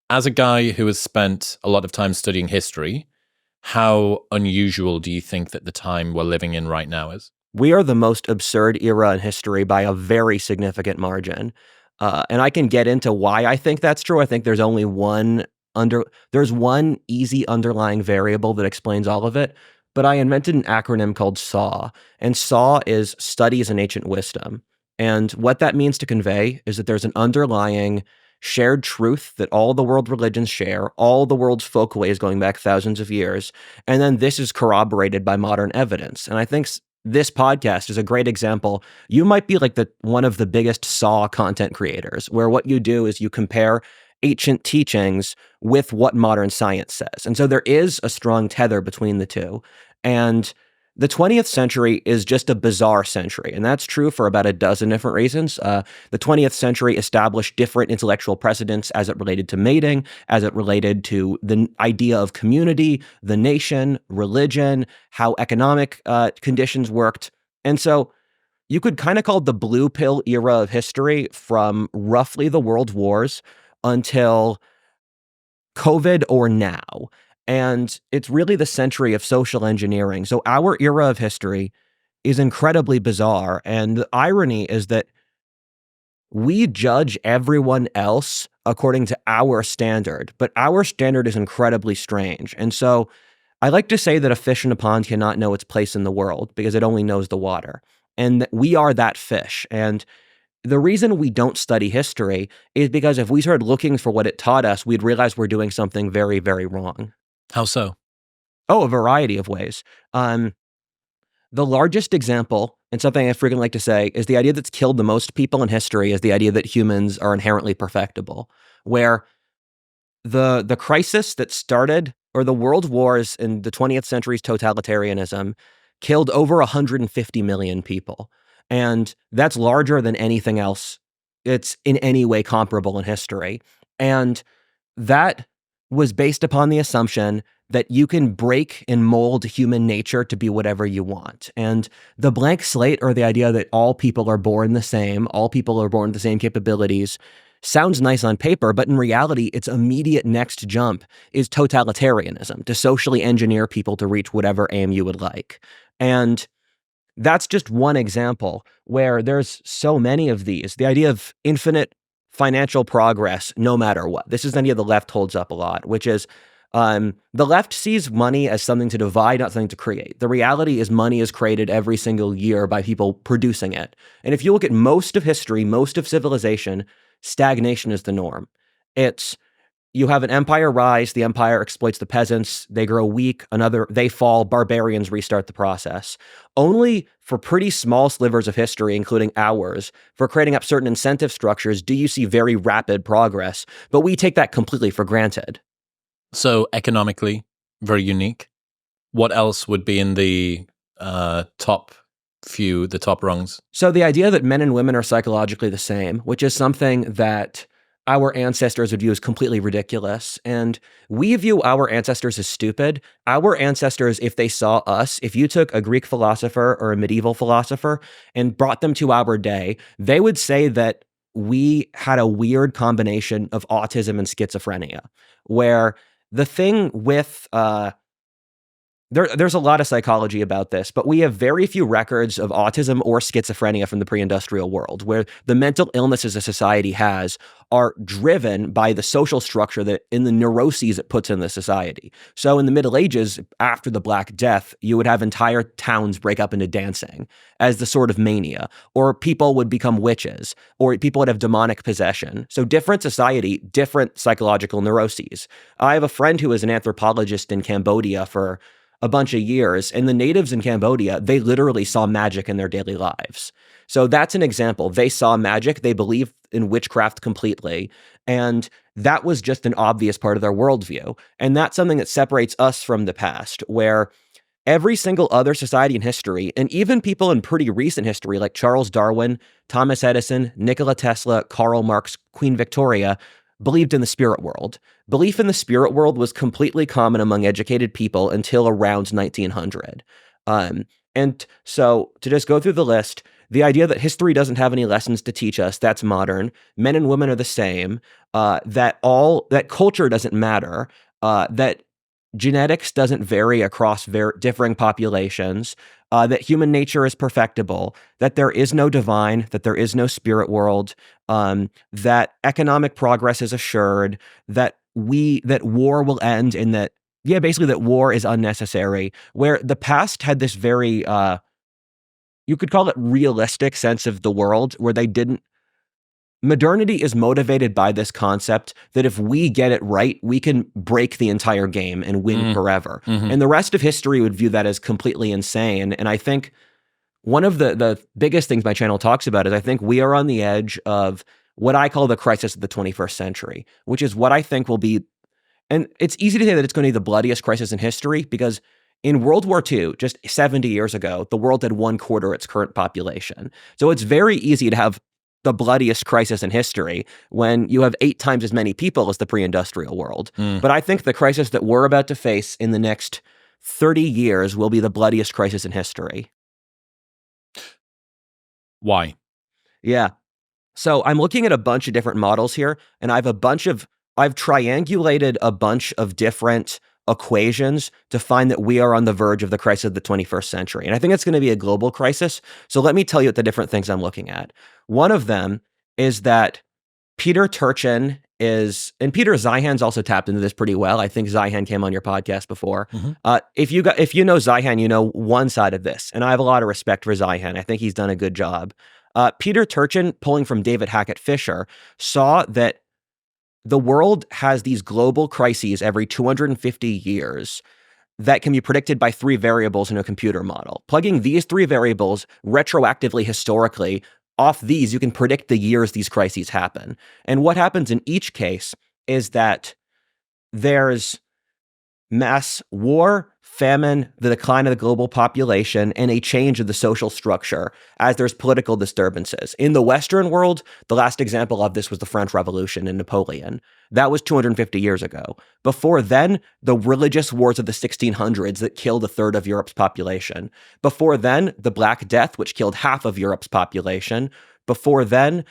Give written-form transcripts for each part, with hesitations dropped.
As a guy who has spent a lot of time studying history, how unusual do you think that the time we're living in right now is? We are the most absurd era in history by a very significant margin. And I can get into why I think that's true. I think there's only there's one easy underlying variable that explains all of it. But I invented an acronym called SAW, and SAW is Studies in Ancient Wisdom. And what that means to convey is that there's an underlying shared truth that all the world religions share, all the world's folk ways going back thousands of years, and then this is corroborated by modern evidence. And I think this podcast is a great example. You might be like one of the biggest SAW content creators, where what you do is you compare ancient teachings with what modern science says. And so there is a strong tether between the two. And the 20th century is just a bizarre century, and that's true for about a dozen different reasons. The 20th century established different intellectual precedents as it related to mating, as it related to the idea of community, the nation, religion, how economic conditions worked. And so you could kind of call it the blue pill era of history from roughly the world wars until COVID or now. And it's really the century of social engineering. So our era of history is incredibly bizarre. And the irony is that we judge everyone else according to our standard, but our standard is incredibly strange. And so I like to say that a fish in a pond cannot know its place in the world because it only knows the water. And we are that fish. And the reason we don't study history is because if we started looking for what it taught us, we'd realize we're doing something very, very wrong. How so? Oh, a variety of ways. The largest example, and something I frequently like to say, is the idea that's killed the most people in history is the idea that humans are inherently perfectible, where the crisis that started, or the world wars in the 20th century's totalitarianism, killed over 150 million people. And that's larger than anything else it's in any way comparable in history. And that was based upon the assumption that you can break and mold human nature to be whatever you want. And the blank slate, or the idea that all people are born the same, all people are born with the same capabilities, sounds nice on paper, but in reality, its immediate next jump is totalitarianism, to socially engineer people to reach whatever aim you would like. And that's just one example where there's so many of these. The idea of infinite financial progress, no matter what. This is the idea the left holds up a lot, which is the left sees money as something to divide, not something to create. The reality is money is created every single year by people producing it. And if you look at most of history, most of civilization, stagnation is the norm. You have an empire rise, the empire exploits the peasants, they grow weak, they fall, barbarians restart the process. Only for pretty small slivers of history, including ours, for creating up certain incentive structures, do you see very rapid progress, but we take that completely for granted. So economically, very unique. What else would be in the top rungs? So the idea that men and women are psychologically the same, which is something that our ancestors would view as completely ridiculous. And we view our ancestors as stupid. Our ancestors, if they saw us, if you took a Greek philosopher or a medieval philosopher and brought them to our day, they would say that we had a weird combination of autism and schizophrenia, where the thing with there's a lot of psychology about this, but we have very few records of autism or schizophrenia from the pre-industrial world, where the mental illnesses a society has are driven by the social structure that in the neuroses it puts in the society. So in the Middle Ages, after the Black Death, you would have entire towns break up into dancing as the sort of mania, or people would become witches, or people would have demonic possession. So different society, different psychological neuroses. I have a friend who is an anthropologist in Cambodia for a bunch of years, and the natives in Cambodia, they literally saw magic in their daily lives. So that's an example. They saw magic, they believed in witchcraft completely, and that was just an obvious part of their worldview. And that's something that separates us from the past, where every single other society in history, and even people in pretty recent history like Charles Darwin, Thomas Edison, Nikola Tesla, Karl Marx, Queen Victoria, believed in the spirit world. Belief in the spirit world was completely common among educated people until around 1900. And so to just go through the list, The idea that history doesn't have any lessons to teach us, that's modern. Men and women are the same. That culture doesn't matter. That genetics doesn't vary across differing populations. That human nature is perfectible. That there is no divine. That there is no spirit world. That economic progress is assured. That war will end, and that war is unnecessary. Where the past had this very you could call it realistic sense of the world, where they didn't. Modernity is motivated by this concept that if we get it right, we can break the entire game and win forever. And the rest of history would view that as completely insane. And I think one of the biggest things my channel talks about is I think we are on the edge of what I call the crisis of the 21st century, which is what I think will be, and it's easy to say that it's going to be the bloodiest crisis in history, because in World War II, just 70 years ago, the world had 1/4 its current population. So it's very easy to have the bloodiest crisis in history when you have 8 times as many people as the pre-industrial world. But I think the crisis that we're about to face in the next 30 years will be the bloodiest crisis in history. Why? Yeah. So I'm looking at a bunch of different models here, and I've triangulated a bunch of different equations to find that we are on the verge of the crisis of the 21st century. And I think it's going to be a global crisis. So let me tell you the different things I'm looking at. One of them is that Peter Turchin and Peter Zeihan's also tapped into this pretty well. I think Zeihan came on your podcast before. If you know Zeihan, you know one side of this. And I have a lot of respect for Zeihan. I think he's done a good job. Peter Turchin, pulling from David Hackett Fisher, saw that the world has these global crises every 250 years that can be predicted by 3 variables in a computer model. Plugging these 3 variables retroactively, historically, off these, you can predict the years these crises happen. And what happens in each case is that there's mass war, famine, the decline of the global population, and a change of the social structure as there's political disturbances. In the Western world, the last example of this was the French Revolution and Napoleon. That was 250 years ago. Before then, the religious wars of the 1600s that killed 1/3 of Europe's population. Before then, the Black Death, which killed half of Europe's population. Before then,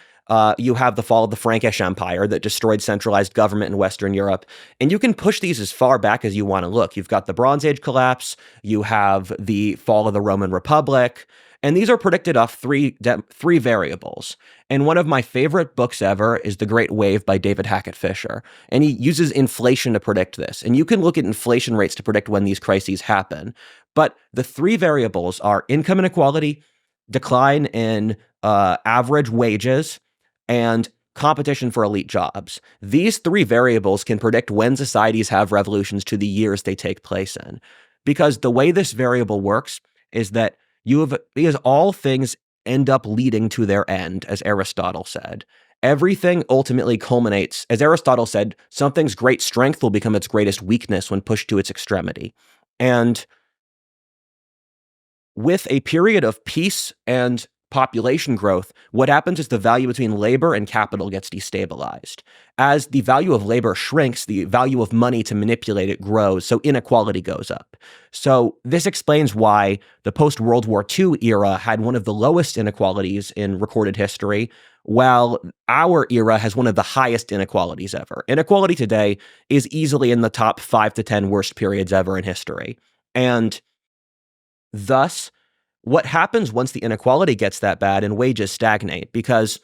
you have the fall of the Frankish Empire that destroyed centralized government in Western Europe. And you can push these as far back as you want to look. You've got the Bronze Age collapse. You have the fall of the Roman Republic. And these are predicted off 3 variables. And one of my favorite books ever is The Great Wave by David Hackett Fisher. And he uses inflation to predict this. And you can look at inflation rates to predict when these crises happen. But the 3 variables are income inequality, decline in average wages, and competition for elite jobs. These 3 variables can predict when societies have revolutions to the years they take place in. Because the way this variable works is that because all things end up leading to their end, as Aristotle said. Everything ultimately culminates, as Aristotle said, something's great strength will become its greatest weakness when pushed to its extremity. And with a period of peace and population growth, what happens is the value between labor and capital gets destabilized. As the value of labor shrinks, the value of money to manipulate it grows, so inequality goes up. So this explains why the post-World War II era had one of the lowest inequalities in recorded history, while our era has one of the highest inequalities ever. Inequality today is easily in the top 5 to 10 worst periods ever in history. And thus, what happens once the inequality gets that bad and wages stagnate? Because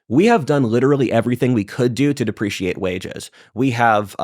we have done literally everything we could do to depreciate wages. We have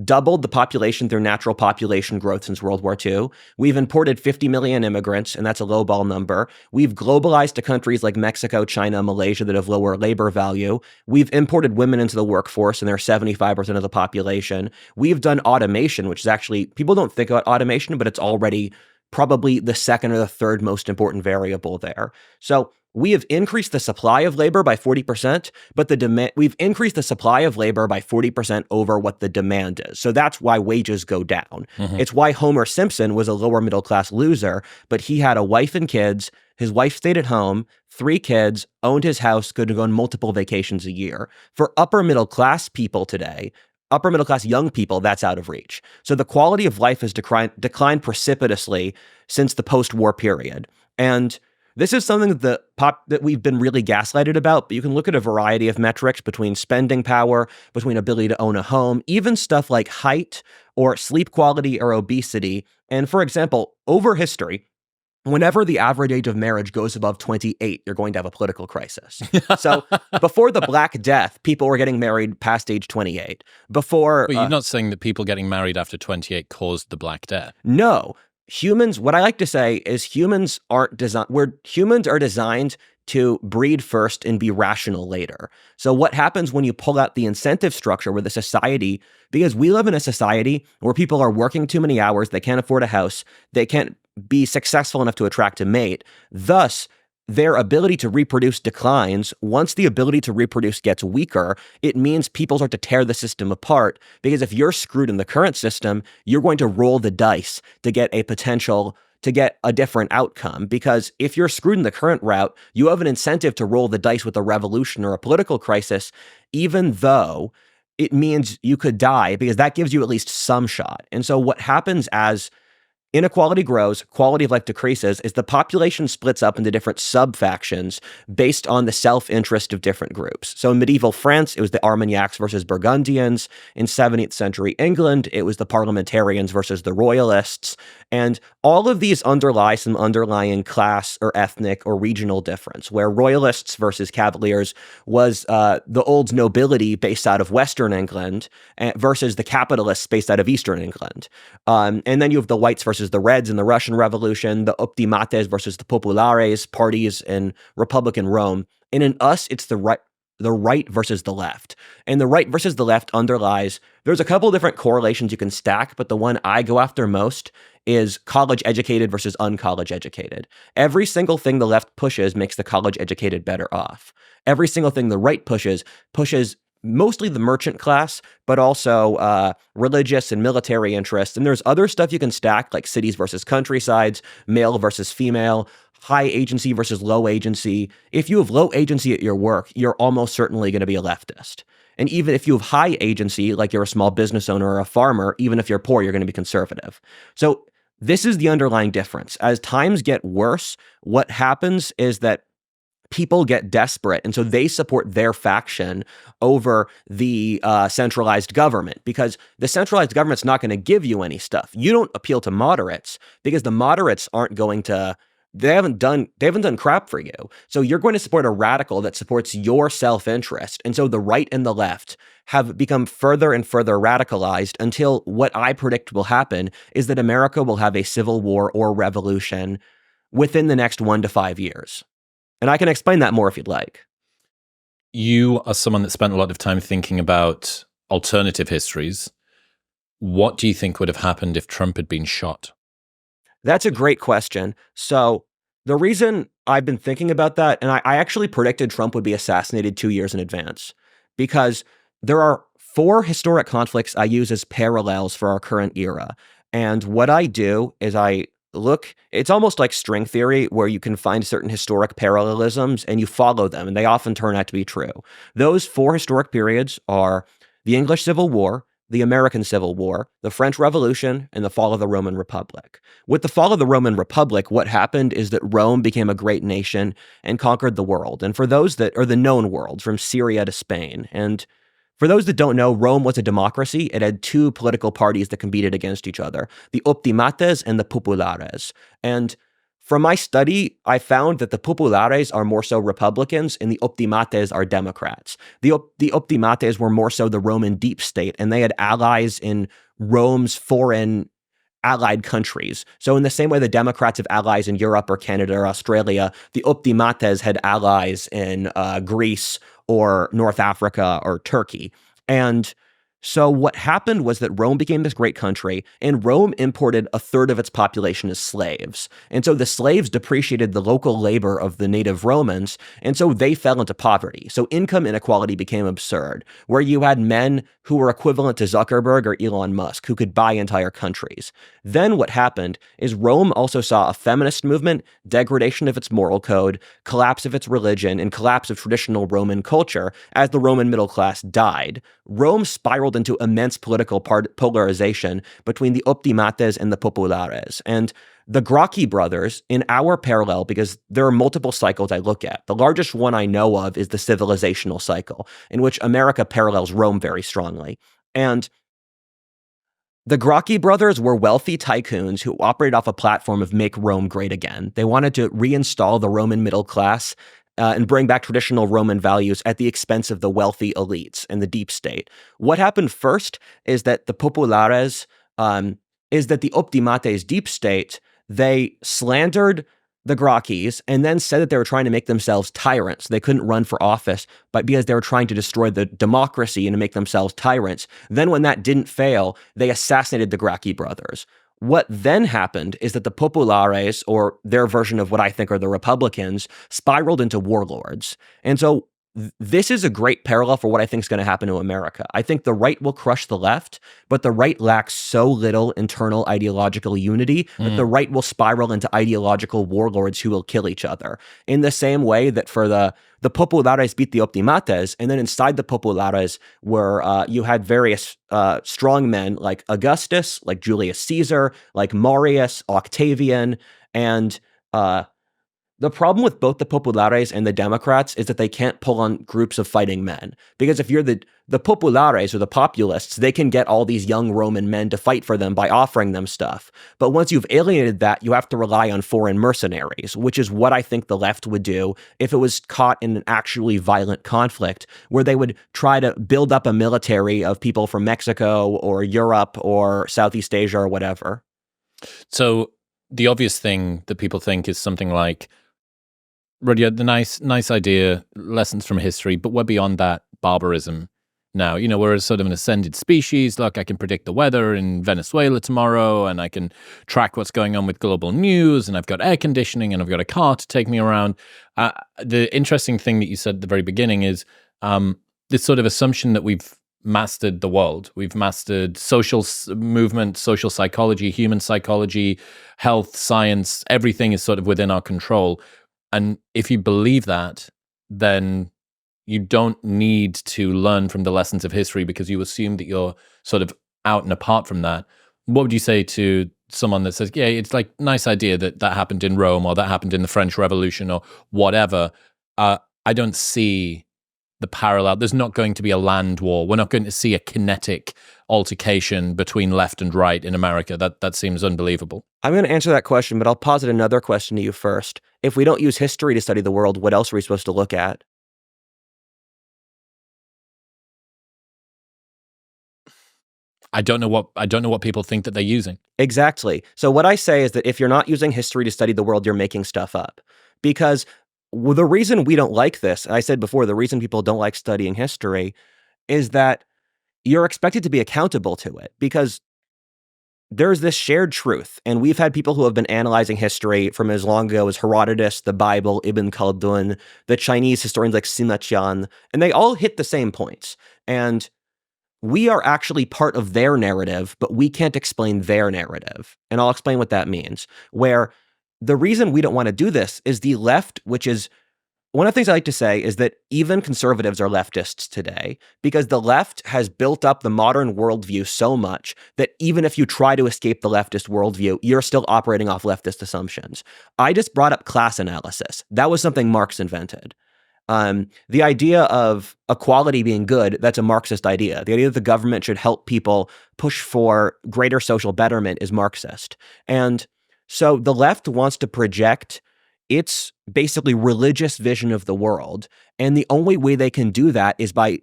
doubled the population through natural population growth since World War II. We've imported 50 million immigrants, and that's a lowball number. We've globalized to countries like Mexico, China, Malaysia that have lower labor value. We've imported women into the workforce, and they're 75% of the population. We've done automation, which is actually, people don't think about automation, but it's already probably the 2nd or the 3rd most important variable there. So we have increased the supply of labor by 40%, but we've increased the supply of labor by 40% over what the demand is. So that's why wages go down. It's why Homer Simpson was a lower middle class loser, but he had a wife and kids. His wife stayed at home, 3 kids, owned his house, could go on multiple vacations a year. For upper middle class people today, upper middle class young people, that's out of reach. So the quality of life has declined precipitously since the post-war period. And This is something that we've been really gaslighted about, but you can look at a variety of metrics between spending power, between ability to own a home, even stuff like height or sleep quality or obesity. And for example, over history, whenever the average age of marriage goes above 28, you're going to have a political crisis. So before the Black Death, people were getting married past age 28. Before... But you're not saying that people getting married after 28 caused the Black Death. No. Humans, what I like to say is humans are designed to breed first and be rational later. So what happens when you pull out the incentive structure with a society, because we live in a society where people are working too many hours, they can't afford a house, they can't be successful enough to attract a mate. Thus, their ability to reproduce declines. Once the ability to reproduce gets weaker, it means people start to tear the system apart, because if you're screwed in the current system, you're going to roll the dice to get a different outcome. Because if you're screwed in the current route, you have an incentive to roll the dice with a revolution or a political crisis, even though it means you could die, because that gives you at least some shot. And so what happens as inequality grows, quality of life decreases, is the population splits up into different sub-factions based on the self-interest of different groups. So in medieval France, it was the Armagnacs versus Burgundians. In 17th century England, it was the parliamentarians versus the royalists. And all of these underlie some underlying class or ethnic or regional difference, where royalists versus cavaliers was the old nobility based out of Western England versus the capitalists based out of Eastern England. And then you have the whites versus the Reds in the Russian Revolution, the optimates versus the populares parties in Republican Rome. And in us, it's the right versus the left. And the right versus the left underlies, there's a couple different correlations you can stack, but the one I go after most is college educated versus uncollege educated. Every single thing the left pushes makes the college educated better off. Every single thing the right pushes mostly the merchant class, but also religious and military interests. And there's other stuff you can stack, like cities versus countrysides, male versus female, high agency versus low agency. If you have low agency at your work, you're almost certainly going to be a leftist. And even if you have high agency, like you're a small business owner or a farmer, even if you're poor, you're going to be conservative. So this is the underlying difference. As times get worse, what happens is that people get desperate, and so they support their faction over the centralized government, because the centralized government's not going to give you any stuff. You don't appeal to moderates because the moderates aren't going to. They haven't done crap for you. So you're going to support a radical that supports your self-interest. And so the right and the left have become further and further radicalized until what I predict will happen is that America will have a civil war or revolution within the next 1 to 5 years. And I can explain that more if you'd like. You are someone that spent a lot of time thinking about alternative histories. What do you think would have happened if Trump had been shot? That's a great question. So the reason I've been thinking about that, and I actually predicted Trump would be assassinated 2 years in advance, because there are 4 historic conflicts I use as parallels for our current era. And what I do is it's almost like string theory, where you can find certain historic parallelisms and you follow them, and they often turn out to be true. Those 4 historic periods are the English Civil War, the American Civil War, the French Revolution, and the fall of the Roman Republic. With the fall of the Roman Republic, what happened is that Rome became a great nation and conquered the world. And for those that are the known world, from Syria to Spain. And for those that don't know, Rome was a democracy. It had 2 political parties that competed against each other, the optimates and the populares. And from my study, I found that the populares are more so Republicans and the optimates are Democrats. The optimates were more so the Roman deep state, and they had allies in Rome's foreign allied countries. So in the same way the Democrats have allies in Europe or Canada or Australia, the optimates had allies in Greece or North Africa or Turkey. And so what happened was that Rome became this great country, and Rome imported 1/3 of its population as slaves. And so the slaves depreciated the local labor of the native Romans, and so they fell into poverty. So income inequality became absurd, where you had men who were equivalent to Zuckerberg or Elon Musk, who could buy entire countries. Then what happened is Rome also saw a feminist movement, degradation of its moral code, collapse of its religion, and collapse of traditional Roman culture as the Roman middle class died. Rome spiraled spiraled into immense political polarization between the optimates and the populares. And the Gracchi brothers, in our parallel, because there are multiple cycles I look at, the largest one I know of is the civilizational cycle, in which America parallels Rome very strongly. And the Gracchi brothers were wealthy tycoons who operated off a platform of make Rome great again. They wanted to reinstall the Roman middle class and bring back traditional Roman values at the expense of the wealthy elites and the deep state. What happened first is that the populares, is that the optimates deep state, they slandered the Gracchis and then said that they were trying to make themselves tyrants. They couldn't run for office, but because they were trying to destroy the democracy and to make themselves tyrants. Then when that didn't fail, they assassinated the Gracchi brothers. What then happened is that the populares, or their version of what I think are the Republicans, spiraled into warlords. And so this is a great parallel for what I think is going to happen to America. I think the right will crush the left, but the right lacks so little internal ideological unity that the right will spiral into ideological warlords who will kill each other. In the same way that for the populares beat the optimates, and then inside the populares were you had various strong men like Augustus, like Julius Caesar, like Marius, Octavian, and the problem with both the populares and the Democrats is that they can't pull on groups of fighting men. Because if you're the populares or the populists, they can get all these young Roman men to fight for them by offering them stuff. But once you've alienated that, you have to rely on foreign mercenaries, which is what I think the left would do if it was caught in an actually violent conflict, where they would try to build up a military of people from Mexico or Europe or Southeast Asia or whatever. So the obvious thing that people think is something like, Rudyard, the nice idea, lessons from history, but we're beyond that barbarism now. You know, we're sort of an ascended species. Look, I can predict the weather in Venezuela tomorrow, and I can track what's going on with global news, and I've got air conditioning, and I've got a car to take me around. The interesting thing that you said at the very beginning is this sort of assumption that we've mastered the world. We've mastered social movement, social psychology, human psychology, health, science. Everything is sort of within our control. And if you believe that, then you don't need to learn from the lessons of history because you assume that you're sort of out and apart from that. What would you say to someone that says, yeah, it's like nice idea that happened in Rome or that happened in the French Revolution or whatever? I don't see the parallel. There's not going to be a land war. We're not going to see a kinetic altercation between left and right in America. That seems unbelievable. I'm going to answer that question, but I'll posit another question to you first. If we don't use history to study the world, what else are we supposed to look at? I don't know what people think that they're using. Exactly. So what I say is that if you're not using history to study the world, you're making stuff up. Because the reason we don't like this, I said before, the reason people don't like studying history is that you're expected to be accountable to it, because there's this shared truth. And we've had people who have been analyzing history from as long ago as Herodotus, the Bible, Ibn Khaldun, the Chinese historians like Sima Qian, and they all hit the same points. And we are actually part of their narrative, but we can't explain their narrative. And I'll explain what that means. Where the reason we don't want to do this is the left, which is one of the things I like to say is that even conservatives are leftists today, because the left has built up the modern worldview so much that even if you try to escape the leftist worldview, you're still operating off leftist assumptions. I just brought up class analysis. That was something Marx invented. The idea of equality being good, that's a Marxist idea. The idea that the government should help people push for greater social betterment is Marxist. And so the left wants to project its basically religious vision of the world. And the only way they can do that is by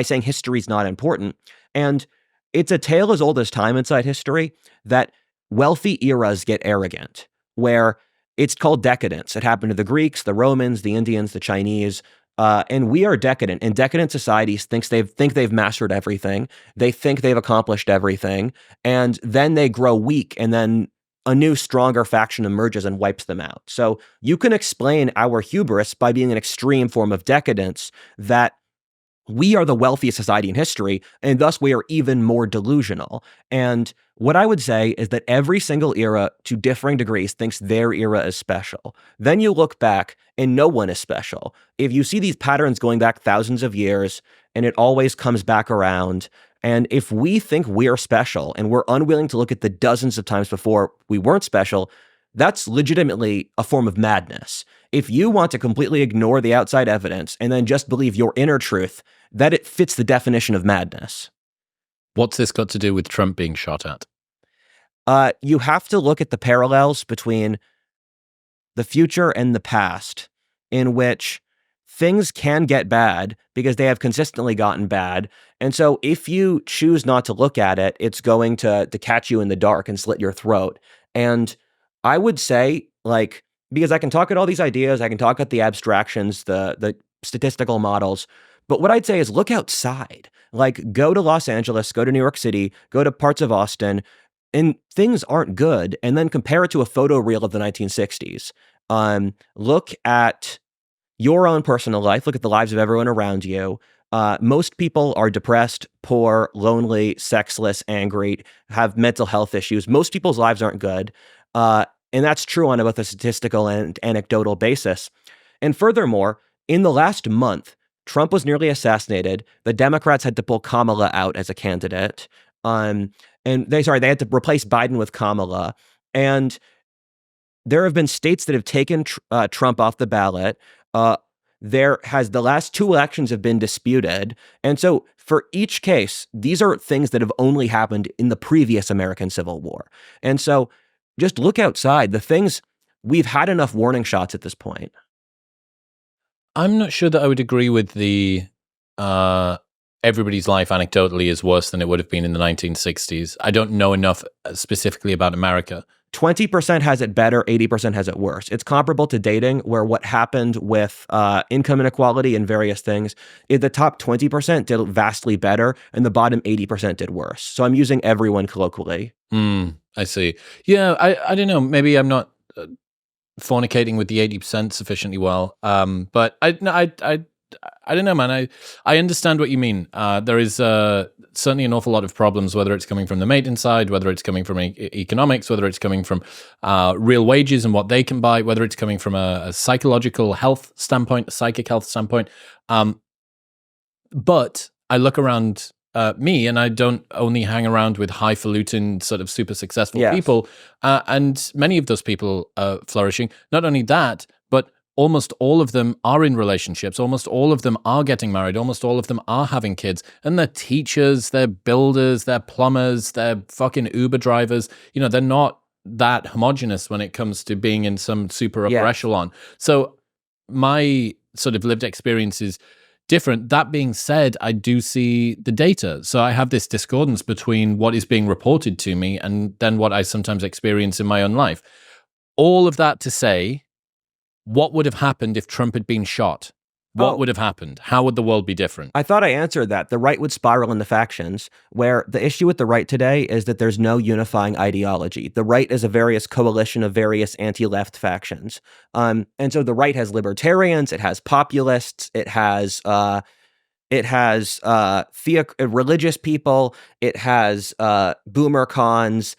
saying history is not important. And it's a tale as old as time inside history that wealthy eras get arrogant, where it's called decadence. It happened to the Greeks, the Romans, the Indians, the Chinese, and we are decadent. And decadent societies think they've mastered everything. They think they've accomplished everything, and then they grow weak, and then a new, stronger faction emerges and wipes them out. So you can explain our hubris by being an extreme form of decadence, that we are the wealthiest society in history, and thus we are even more delusional. And what I would say is that every single era, to differing degrees, thinks their era is special. Then you look back, and no one is special. If you see these patterns going back thousands of years, and it always comes back around, And if we think we're special and we're unwilling to look at the dozens of times before we weren't special, that's legitimately a form of madness. If you want to completely ignore the outside evidence and then just believe your inner truth, that it fits the definition of madness. What's this got to do with Trump being shot at? You have to look at the parallels between the future and the past, in which things can get bad because they have consistently gotten bad. And so if you choose not to look at it, it's going to catch you in the dark and slit your throat. And I would say, like, because I can talk at all these ideas, I can talk at the abstractions, the statistical models, but what I'd say is look outside. Like, go to Los Angeles, go to New York City, go to parts of Austin, and things aren't good, and then compare it to a photo reel of the 1960s. Look at your own personal life, look at the lives of everyone around you. Most people are depressed, poor, lonely, sexless, angry, have mental health issues. Most people's lives aren't good. And that's true on both a statistical and anecdotal basis. And furthermore, in the last month, Trump was nearly assassinated. The Democrats had to pull Kamala out as a candidate. And they had to replace Biden with Kamala. And there have been states that have taken Trump off the ballot. The last two elections have been disputed. And so for each case, these are things that have only happened in the previous American Civil War. And so just look outside. We've had enough warning shots at this point. I'm not sure that I would agree with the everybody's life anecdotally is worse than it would have been in the 1960s. I don't know enough specifically about America. 20% has it better, 80% has it worse. It's comparable to dating, where what happened with income inequality and various things, the top 20% did vastly better, and the bottom 80% did worse. So I'm using everyone colloquially. I see. Yeah, I don't know. Maybe I'm not fornicating with the 80% sufficiently well. But I don't know, man. I understand what you mean. There is certainly an awful lot of problems, whether it's coming from the mating side, whether it's coming from economics, whether it's coming from real wages and what they can buy, whether it's coming from a psychological health standpoint, a psychic health standpoint. But I look around me, and I don't only hang around with highfalutin, sort of super successful people, and many of those people are flourishing. Not only that, but almost all of them are in relationships. Almost all of them are getting married. Almost all of them are having kids. And they're teachers, they're builders, they're plumbers, they're fucking Uber drivers. You know, they're not that homogenous when it comes to being in some super upper echelon. So my sort of lived experience is different. That being said, I do see the data. So I have this discordance between what is being reported to me and then what I sometimes experience in my own life. All of that to say, what would have happened if Trump had been shot? What would have happened? How would the world be different? I thought I answered that. The right would spiral into factions, where the issue with the right today is that there's no unifying ideology. The right is a various coalition of various anti-left factions. And so the right has libertarians, it has populists, it has religious people, it has boomer cons,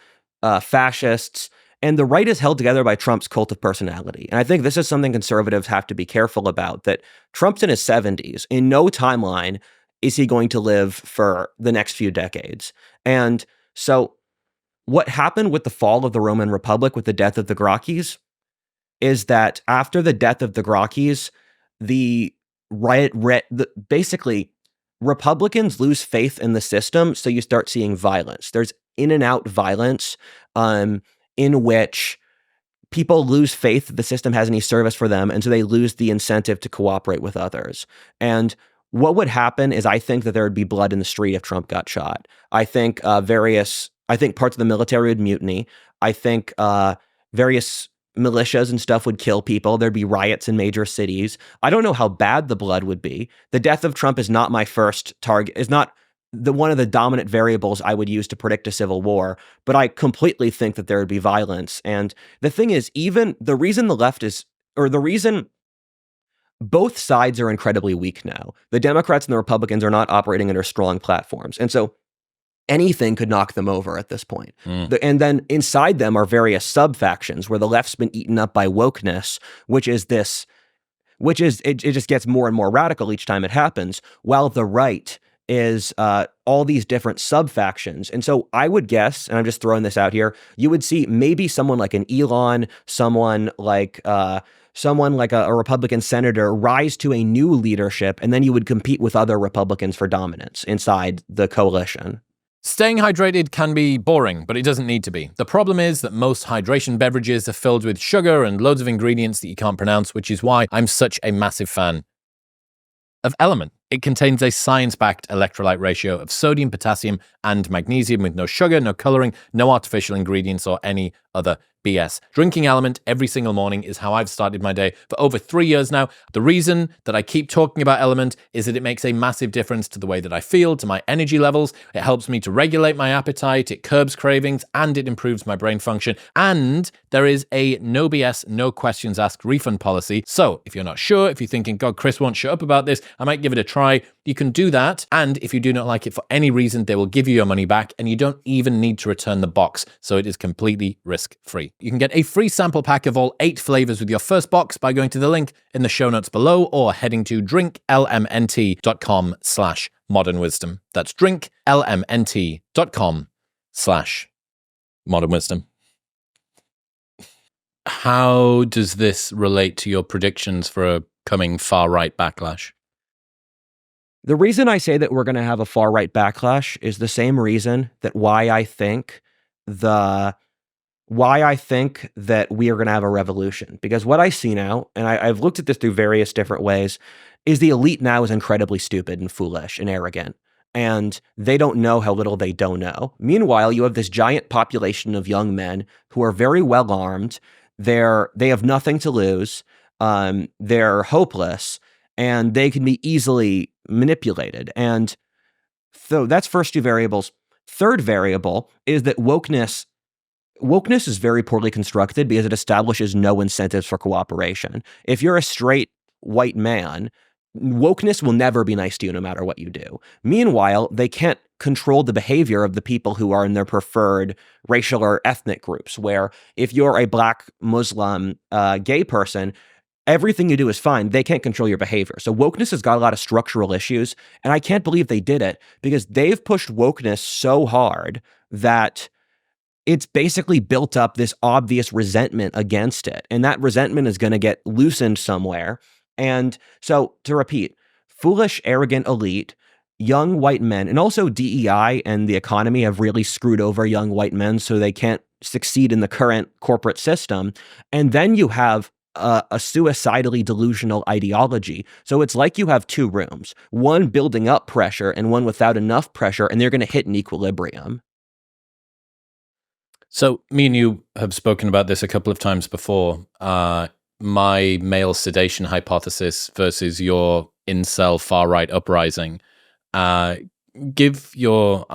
fascists. And the right is held together by Trump's cult of personality. And I think this is something conservatives have to be careful about, that Trump's in his 70s. In no timeline is he going to live for the next few decades. And so what happened with the fall of the Roman Republic, with the death of the Gracchus, is that after the death of the Gracchus, basically Republicans lose faith in the system, so you start seeing violence. There's in and out violence, in which people lose faith that the system has any service for them, and so they lose the incentive to cooperate with others. And what would happen is, I think that there would be blood in the street if Trump got shot. I think parts of the military would mutiny. I think various militias and stuff would kill people. There'd be riots in major cities. I don't know how bad the blood would be. The death of Trump is not my first target, is not one of the dominant variables I would use to predict a civil war, but I completely think that there would be violence. And the thing is, even the reason the reason both sides are incredibly weak now, the Democrats and the Republicans are not operating under strong platforms. And so anything could knock them over at this point. And then inside them are various sub-factions where the left's been eaten up by wokeness, it just gets more and more radical each time it happens, while the right is all these different sub-factions. And so I would guess, and I'm just throwing this out here, you would see maybe someone like an Elon, someone like a Republican senator rise to a new leadership, and then you would compete with other Republicans for dominance inside the coalition. Staying hydrated can be boring, but it doesn't need to be. The problem is that most hydration beverages are filled with sugar and loads of ingredients that you can't pronounce, which is why I'm such a massive fan of Element. It contains a science-backed electrolyte ratio of sodium, potassium, and magnesium with no sugar, no coloring, no artificial ingredients, or any other BS. Drinking Element every single morning is how I've started my day for over 3 years now. The reason that I keep talking about Element is that it makes a massive difference to the way that I feel, to my energy levels. It helps me to regulate my appetite, it curbs cravings, and it improves my brain function. And there is a no BS, no questions asked refund policy. So if you're not sure, if you're thinking, God, Chris won't shut up about this, I might give it a try, you can do that. And if you do not like it for any reason, they will give you your money back, and you don't even need to return the box. So it is completely risk-free. You can get a free sample pack of all 8 flavors with your first box by going to the link in the show notes below or heading to drinklmnt.com/modernwisdom. That's drinklmnt.com/modernwisdom. How does this relate to your predictions for a coming far-right backlash? The reason I say that we're going to have a far-right backlash is the same reason that why I think that we are going to have a revolution. Because what I see now, and I've looked at this through various different ways, is the elite now is incredibly stupid and foolish and arrogant. And they don't know how little they don't know. Meanwhile, you have this giant population of young men who are very well armed. They have nothing to lose. They're hopeless, and they can be easily manipulated. And so that's first 2 variables. Third variable is that wokeness is very poorly constructed because it establishes no incentives for cooperation. If you're a straight white man, wokeness will never be nice to you no matter what you do. Meanwhile, they can't control the behavior of the people who are in their preferred racial or ethnic groups, where if you're a Black, Muslim, gay person, everything you do is fine. They can't control your behavior. So wokeness has got a lot of structural issues, and I can't believe they did it because they've pushed wokeness so hard that it's basically built up this obvious resentment against it. And that resentment is going to get loosened somewhere. And so, to repeat, foolish, arrogant elite, young white men, and also DEI and the economy have really screwed over young white men so they can't succeed in the current corporate system. And then you have a suicidally delusional ideology. So it's like you have 2 rooms, one building up pressure and one without enough pressure, and they're going to hit an equilibrium. So me and you have spoken about this a couple of times before. My male sedation hypothesis versus your incel far-right uprising. Give your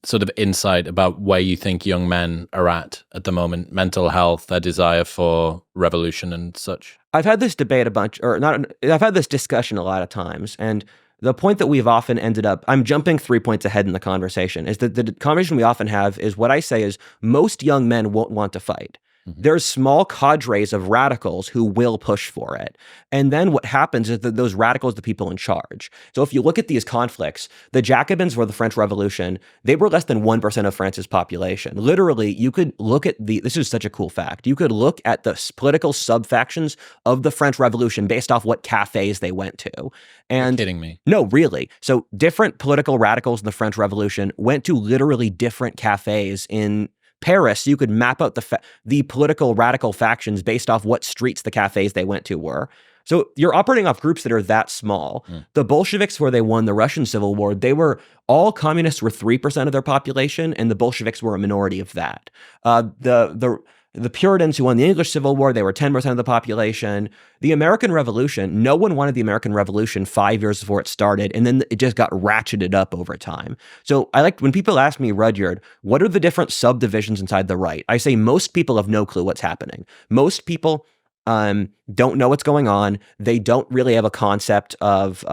sort of insight about where you think young men are at the moment, mental health, their desire for revolution and such. I've had this debate I've had this discussion a lot of times, and the point that we've often ended up, I'm jumping 3 points ahead in the conversation, is that the conversation we often have is what I say is most young men won't want to fight. There's small cadres of radicals who will push for it. And then what happens is that those radicals are the people in charge. So if you look at these conflicts, the Jacobins were the French Revolution. They were less than 1% of France's population. Literally, you could look at this is such a cool fact. You could look at the political sub-factions of the French Revolution based off what cafes they went to. And you're kidding me. No, really. So different political radicals in the French Revolution went to literally different cafes in Paris. You could map out the political radical factions based off what streets the cafes they went to were. So you're operating off groups that are that small. The Bolsheviks, where they won the Russian Civil War, all communists were 3% of their population, and the Bolsheviks were a minority of that. The Puritans who won the English Civil War, they were 10% of the population. The American Revolution, no one wanted the American Revolution 5 years before it started, and then it just got ratcheted up over time. So I like when people ask me, Rudyard, what are the different subdivisions inside the right? I say most people have no clue what's happening. Most people don't know what's going on. They don't really have a concept of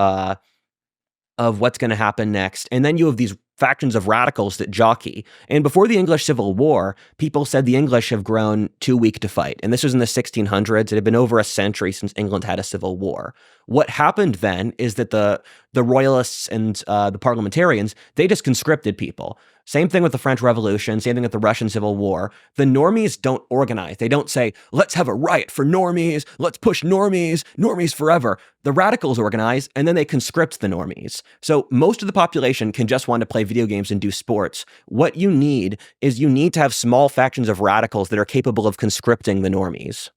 what's going to happen next. And then you have these factions of radicals that jockey. And before the English Civil War, people said the English have grown too weak to fight. And this was in the 1600s. It had been over a century since England had a civil war. What happened then is that the royalists and the parliamentarians, they just conscripted people. Same thing with the French Revolution, same thing with the Russian Civil War. The normies don't organize. They don't say, let's have a riot for normies, let's push normies, normies forever. The radicals organize, and then they conscript the normies. So most of the population can just want to play video games and do sports. What you need is you need to have small factions of radicals that are capable of conscripting the normies.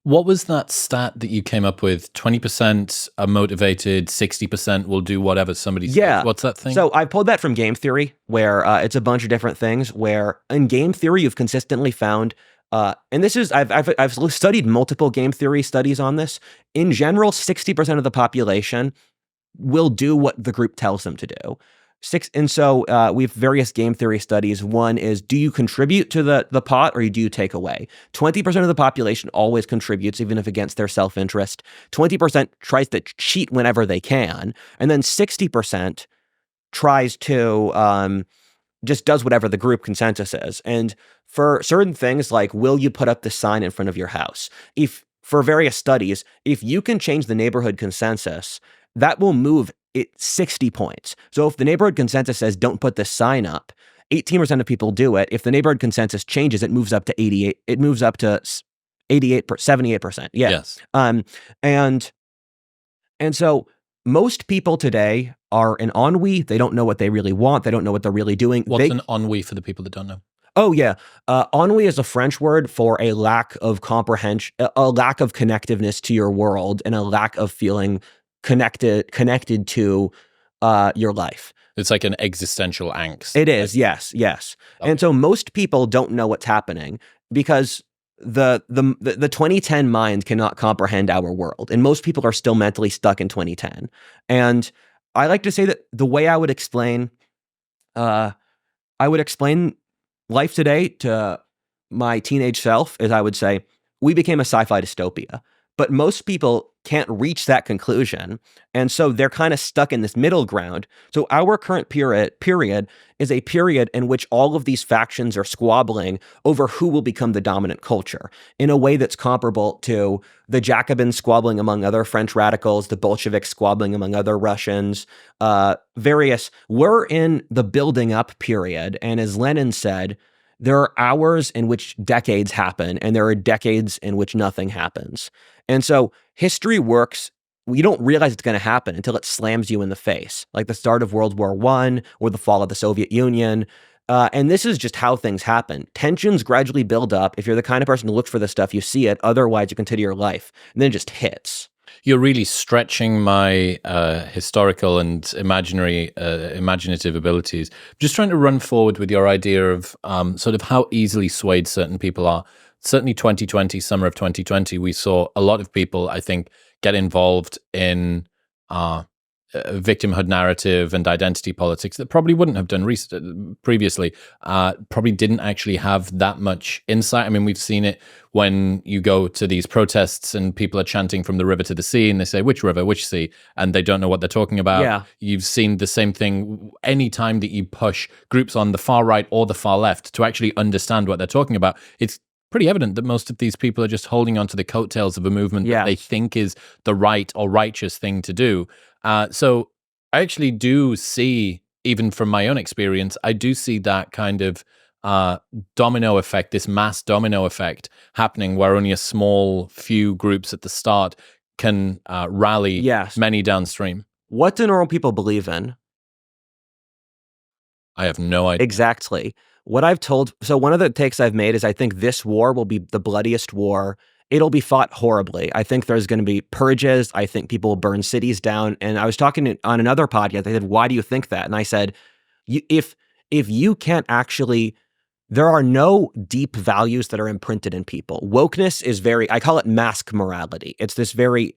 What was that stat that you came up with? 20% are motivated, 60% will do whatever somebody says. What's that thing? So I pulled that from game theory, where it's a bunch of different things, where in game theory, you've consistently found, and this is, I've studied multiple game theory studies on this. In general, 60% of the population will do what the group tells them to do. And so we have various game theory studies. One is, do you contribute to the pot or do you take away? 20% of the population always contributes, even if against their self-interest. 20% tries to cheat whenever they can. And then 60% tries to just does whatever the group consensus is. And for certain things, like, will you put up the sign in front of your house? For various studies, if you can change the neighborhood consensus, that will move it 60 points. So if the neighborhood consensus says don't put this sign up, 18% of people do it. If the neighborhood consensus changes, it moves up to 88. It moves up to 78%. Yeah. Yes. And so most people today are in ennui. They don't know what they really want. They don't know what they're really doing. What's an ennui for the people that don't know? Oh, yeah. Ennui is a French word for a lack of comprehension, a lack of connectiveness to your world, and a lack of feeling connected to your life. It's like an existential angst. It is, yes. Okay. And so most people don't know what's happening because the 2010 mind cannot comprehend our world, and most people are still mentally stuck in 2010. And I like to say that the way I would explain life today to my teenage self is, I would say, we became a sci-fi dystopia. But most people can't reach that conclusion. And so they're kind of stuck in this middle ground. So our current period is a period in which all of these factions are squabbling over who will become the dominant culture, in a way that's comparable to the Jacobins squabbling among other French radicals, the Bolsheviks squabbling among other Russians, we're in the building up period. And as Lenin said, there are hours in which decades happen, and there are decades in which nothing happens. And so history works. You don't realize it's going to happen until it slams you in the face, like the start of World War I or the fall of the Soviet Union. And this is just how things happen. Tensions gradually build up. If you're the kind of person who looks for this stuff, you see it. Otherwise, you continue your life. And then it just hits. You're really stretching my historical and imaginative abilities. Just trying to run forward with your idea of sort of how easily swayed certain people are. Certainly 2020, summer of 2020, we saw a lot of people, I think, get involved in victimhood narrative and identity politics that probably wouldn't have done previously, probably didn't actually have that much insight. I mean, we've seen it when you go to these protests and people are chanting from the river to the sea, and they say, which river, which sea? And they don't know what they're talking about. Yeah. You've seen the same thing anytime that you push groups on the far right or the far left to actually understand what they're talking about. It's pretty evident that most of these people are just holding on to the coattails of a movement that they think is the right or righteous thing to do. So I actually do see, even from my own experience, I do see that kind of domino effect, this mass domino effect happening, where only a small few groups at the start can rally many downstream. What do normal people believe in? I have no idea. Exactly. What I've told, so one of the takes I've made is I think this war will be the bloodiest war. It'll be fought horribly. I think there's going to be purges. I think people will burn cities down. And I was talking on another podcast. They said, why do you think that? And I said, if you can't actually, there are no deep values that are imprinted in people. Wokeness is very, I call it mask morality. It's this very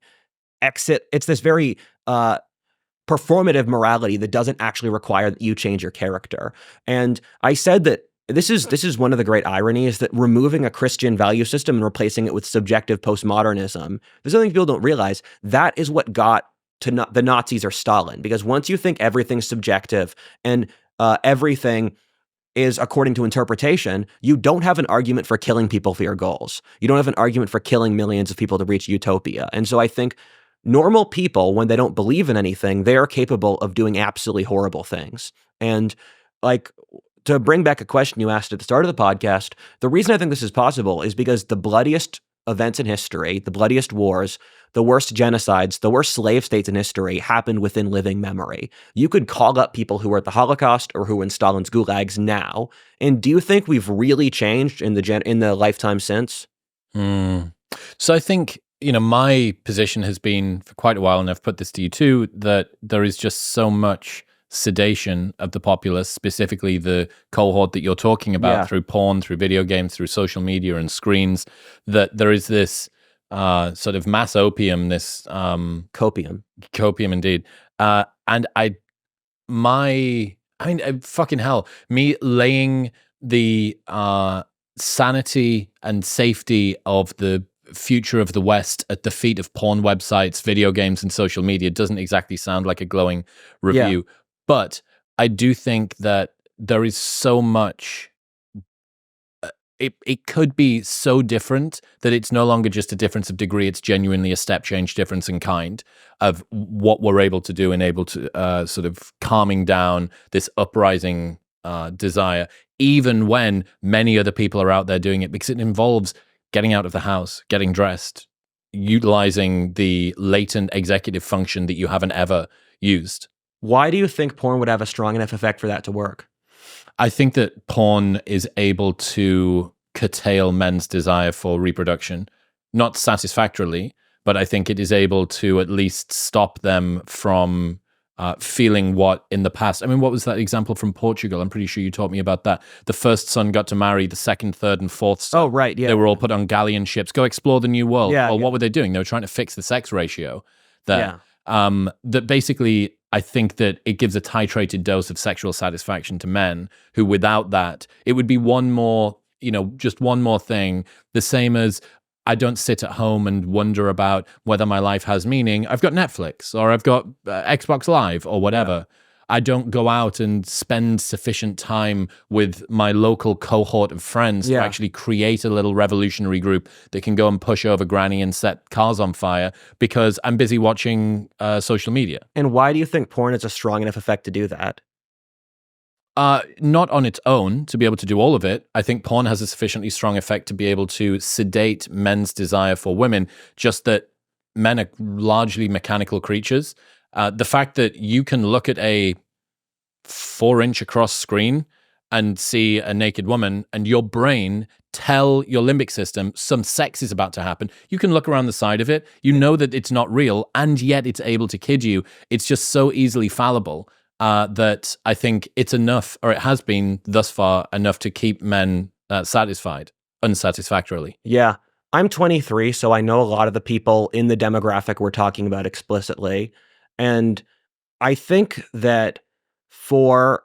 performative morality that doesn't actually require that you change your character. And I said that this is one of the great ironies, that removing a Christian value system and replacing it with subjective postmodernism, there's something people don't realize. That is what got to the Nazis or Stalin, because once you think everything's subjective and everything is according to interpretation, you don't have an argument for killing people for your goals. You don't have an argument for killing millions of people to reach utopia. And so I think normal people, when they don't believe in anything, they are capable of doing absolutely horrible things. And like, to bring back a question you asked at the start of the podcast, the reason I think this is possible is because the bloodiest events in history, the bloodiest wars, the worst genocides, the worst slave states in history happened within living memory. You could call up people who were at the Holocaust or who were in Stalin's gulags now. And do you think we've really changed in the lifetime since? So I think, my position has been for quite a while, and I've put this to you too, that there is just so much sedation of the populace, specifically the cohort that you're talking about through porn, through video games, through social media and screens, that there is this sort of mass opium, this copium indeed. And fucking hell, me laying the sanity and safety of the future of the West at the feet of porn websites, video games, and social media doesn't exactly sound like a glowing review. Yeah. But I do think that there is so much, it could be so different that it's no longer just a difference of degree, it's genuinely a step change difference in kind of what we're able to do and able to sort of calming down this uprising desire, even when many other people are out there doing it, because it involves getting out of the house, getting dressed, utilizing the latent executive function that you haven't ever used. Why do you think porn would have a strong enough effect for that to work? I think that porn is able to curtail men's desire for reproduction, not satisfactorily, but I think it is able to at least stop them from feeling what in the past. I mean, what was that example from Portugal? I'm pretty sure you taught me about that. The first son got to marry the second, third, and fourth son. Oh, right, yeah. They were all put on galleon ships. Go explore the new world. Yeah, well, what were they doing? They were trying to fix the sex ratio there. Yeah. That basically, I think that it gives a titrated dose of sexual satisfaction to men who, without that, it would be one more, just one more thing, the same as I don't sit at home and wonder about whether my life has meaning. I've got Netflix or I've got Xbox Live or whatever. Yeah. I don't go out and spend sufficient time with my local cohort of friends to actually create a little revolutionary group that can go and push over granny and set cars on fire because I'm busy watching social media. And why do you think porn has a strong enough effect to do that? Not on its own to be able to do all of it. I think porn has a sufficiently strong effect to be able to sedate men's desire for women, just that men are largely mechanical creatures. The fact that you can look at a 4-inch across screen and see a naked woman and your brain tell your limbic system some sex is about to happen. You can look around the side of it. You know that it's not real, and yet it's able to kid you. It's just so easily fallible. That I think it's enough, or it has been thus far enough to keep men satisfied, unsatisfactorily. Yeah. I'm 23, so I know a lot of the people in the demographic we're talking about explicitly. And I think that for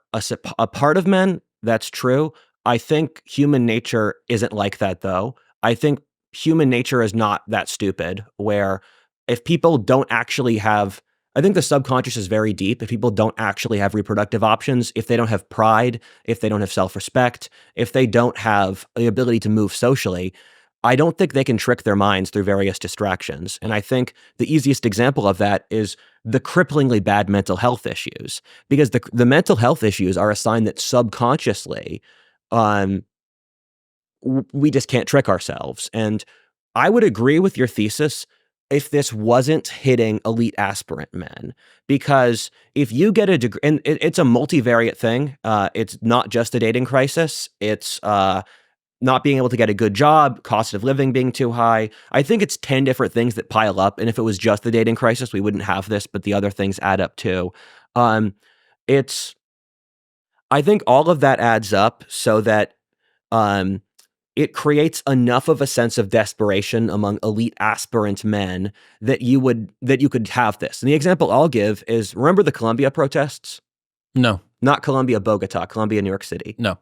a part of men, that's true. I think human nature isn't like that, though. I think human nature is not that stupid, where if people don't actually have, I think the subconscious is very deep. If people don't actually have reproductive options, if they don't have pride, if they don't have self-respect, if they don't have the ability to move socially, I don't think they can trick their minds through various distractions. And I think the easiest example of that is the cripplingly bad mental health issues, because the mental health issues are a sign that subconsciously we just can't trick ourselves. And I would agree with your thesis if this wasn't hitting elite aspirant men, because if you get a degree, and it's a multivariate thing, it's not just a dating crisis, it's not being able to get a good job, cost of living being too high. I think it's 10 different things that pile up, and if it was just the dating crisis, we wouldn't have this, but the other things add up too. I think all of that adds up so that it creates enough of a sense of desperation among elite aspirant men that you could have this. And the example I'll give is, remember the Columbia protests? No. Not Columbia, Bogota, Columbia, New York City. No.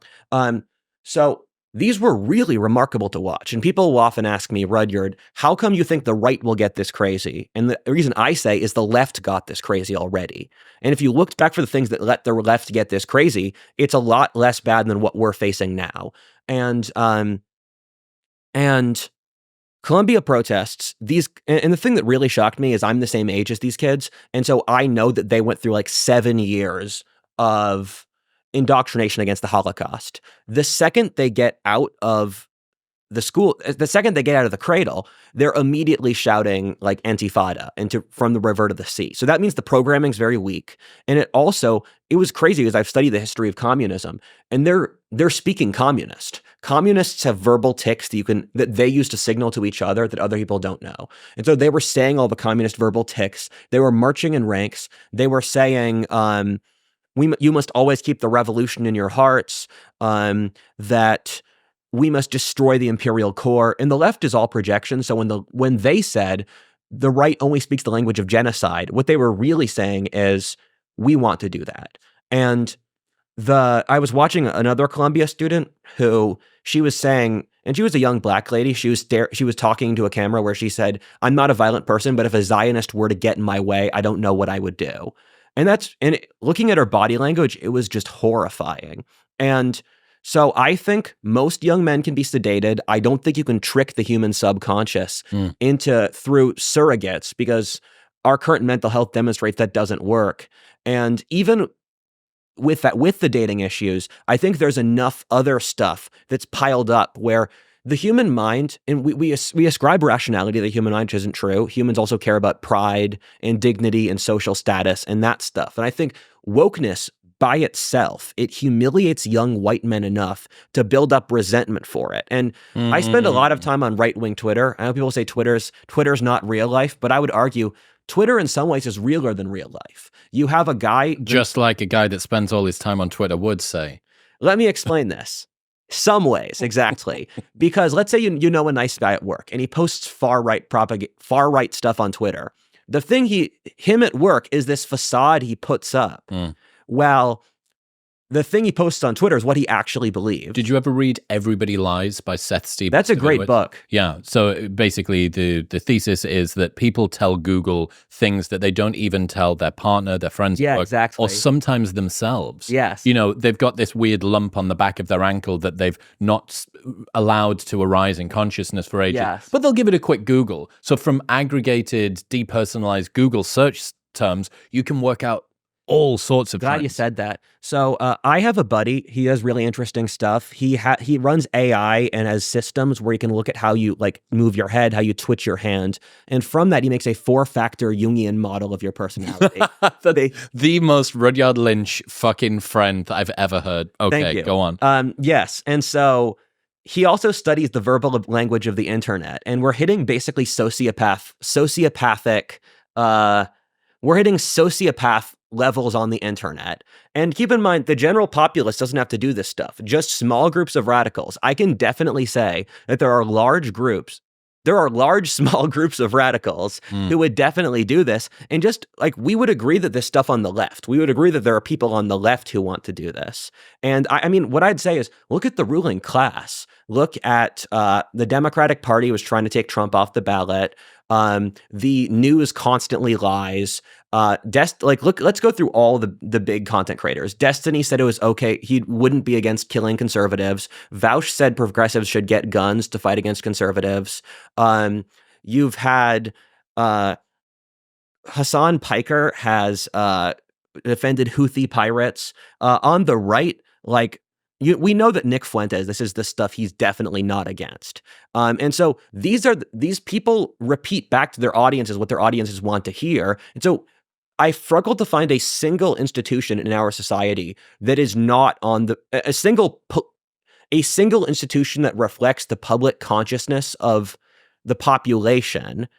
So these were really remarkable to watch. And people will often ask me, Rudyard, how come you think the right will get this crazy? And the reason I say is the left got this crazy already. And if you looked back for the things that let the left get this crazy, it's a lot less bad than what we're facing now. And Columbia protests, and the thing that really shocked me is I'm the same age as these kids. And so I know that they went through like 7 years of indoctrination against the Holocaust. The second they get out of the school, the second they get out of the cradle, they're immediately shouting like Intifada from the river to the sea. So that means the programming's very weak. And it was crazy because I've studied the history of communism, and they're speaking communist. Communists have verbal tics that they use to signal to each other that other people don't know. And so they were saying all the communist verbal tics. They were marching in ranks. They were saying, you must always keep the revolution in your hearts, that we must destroy the imperial core. And the left is all projection. So when they said the right only speaks the language of genocide, what they were really saying is, we want to do that. And I was watching another Columbia student who she was saying, and she was a young black lady. She was talking to a camera where she said, I'm not a violent person, but if a Zionist were to get in my way, I don't know what I would do. And looking at her body language, it was just horrifying. And so I think most young men can be sedated. I don't think you can trick the human subconscious through surrogates, because our current mental health demonstrates that doesn't work. And even with the dating issues, I think there's enough other stuff that's piled up where the human mind, and we ascribe rationality to the human mind, which isn't true. Humans also care about pride and dignity and social status and that stuff. And I think wokeness by itself, it humiliates young white men enough to build up resentment for it. And I spend a lot of time on right-wing Twitter. I know people say Twitter's not real life, but I would argue Twitter in some ways is realer than real life. You have a guy... Just like a guy that spends all his time on Twitter would say. Let me explain this. Some ways, exactly. Because let's say you know a nice guy at work and he posts far right stuff on Twitter. The thing him at work is this facade he puts up. Well, the thing he posts on Twitter is what he actually believed. Did you ever read Everybody Lies by Seth Stevenson? That's a great book. Yeah. So basically the thesis is that people tell Google things that they don't even tell their partner, their friends, exactly, or sometimes themselves. Yes. They've got this weird lump on the back of their ankle that they've not allowed to arise in consciousness for ages. Yes. But they'll give it a quick Google. So from aggregated, depersonalized Google search terms, you can work out all sorts of Glad you said that. So I have a buddy. He does really interesting stuff. He runs AI and has systems where you can look at how you move your head, how you twitch your hand. And from that, he makes a 4-factor Jungian model of your personality. The most Rudyard Lynch fucking friend that I've ever heard. Okay, Thank you. Go on. Yes. And so he also studies the verbal language of the internet. And we're hitting basically sociopath levels on the internet. And keep in mind, the general populace doesn't have to do this stuff. Just small groups of radicals. I can definitely say that there are large small groups of radicals who would definitely do this. And just we would agree that this stuff on the left, we would agree that there are people on the left who want to do this. And I mean, what I'd say is look at the ruling class. Look at the Democratic Party was trying to take Trump off the ballot. The news constantly lies. Let's go through all the big content creators. Destiny said it was okay. He wouldn't be against killing conservatives. Vaush said progressives should get guns to fight against conservatives. You've had Hassan Piker has defended Houthi pirates. On the right, we know that Nick Fuentes, this is the stuff he's definitely not against. And so these people repeat back to their audiences what their audiences want to hear. And so I struggle to find a single institution in our society that is not on a single institution that reflects the public consciousness of the population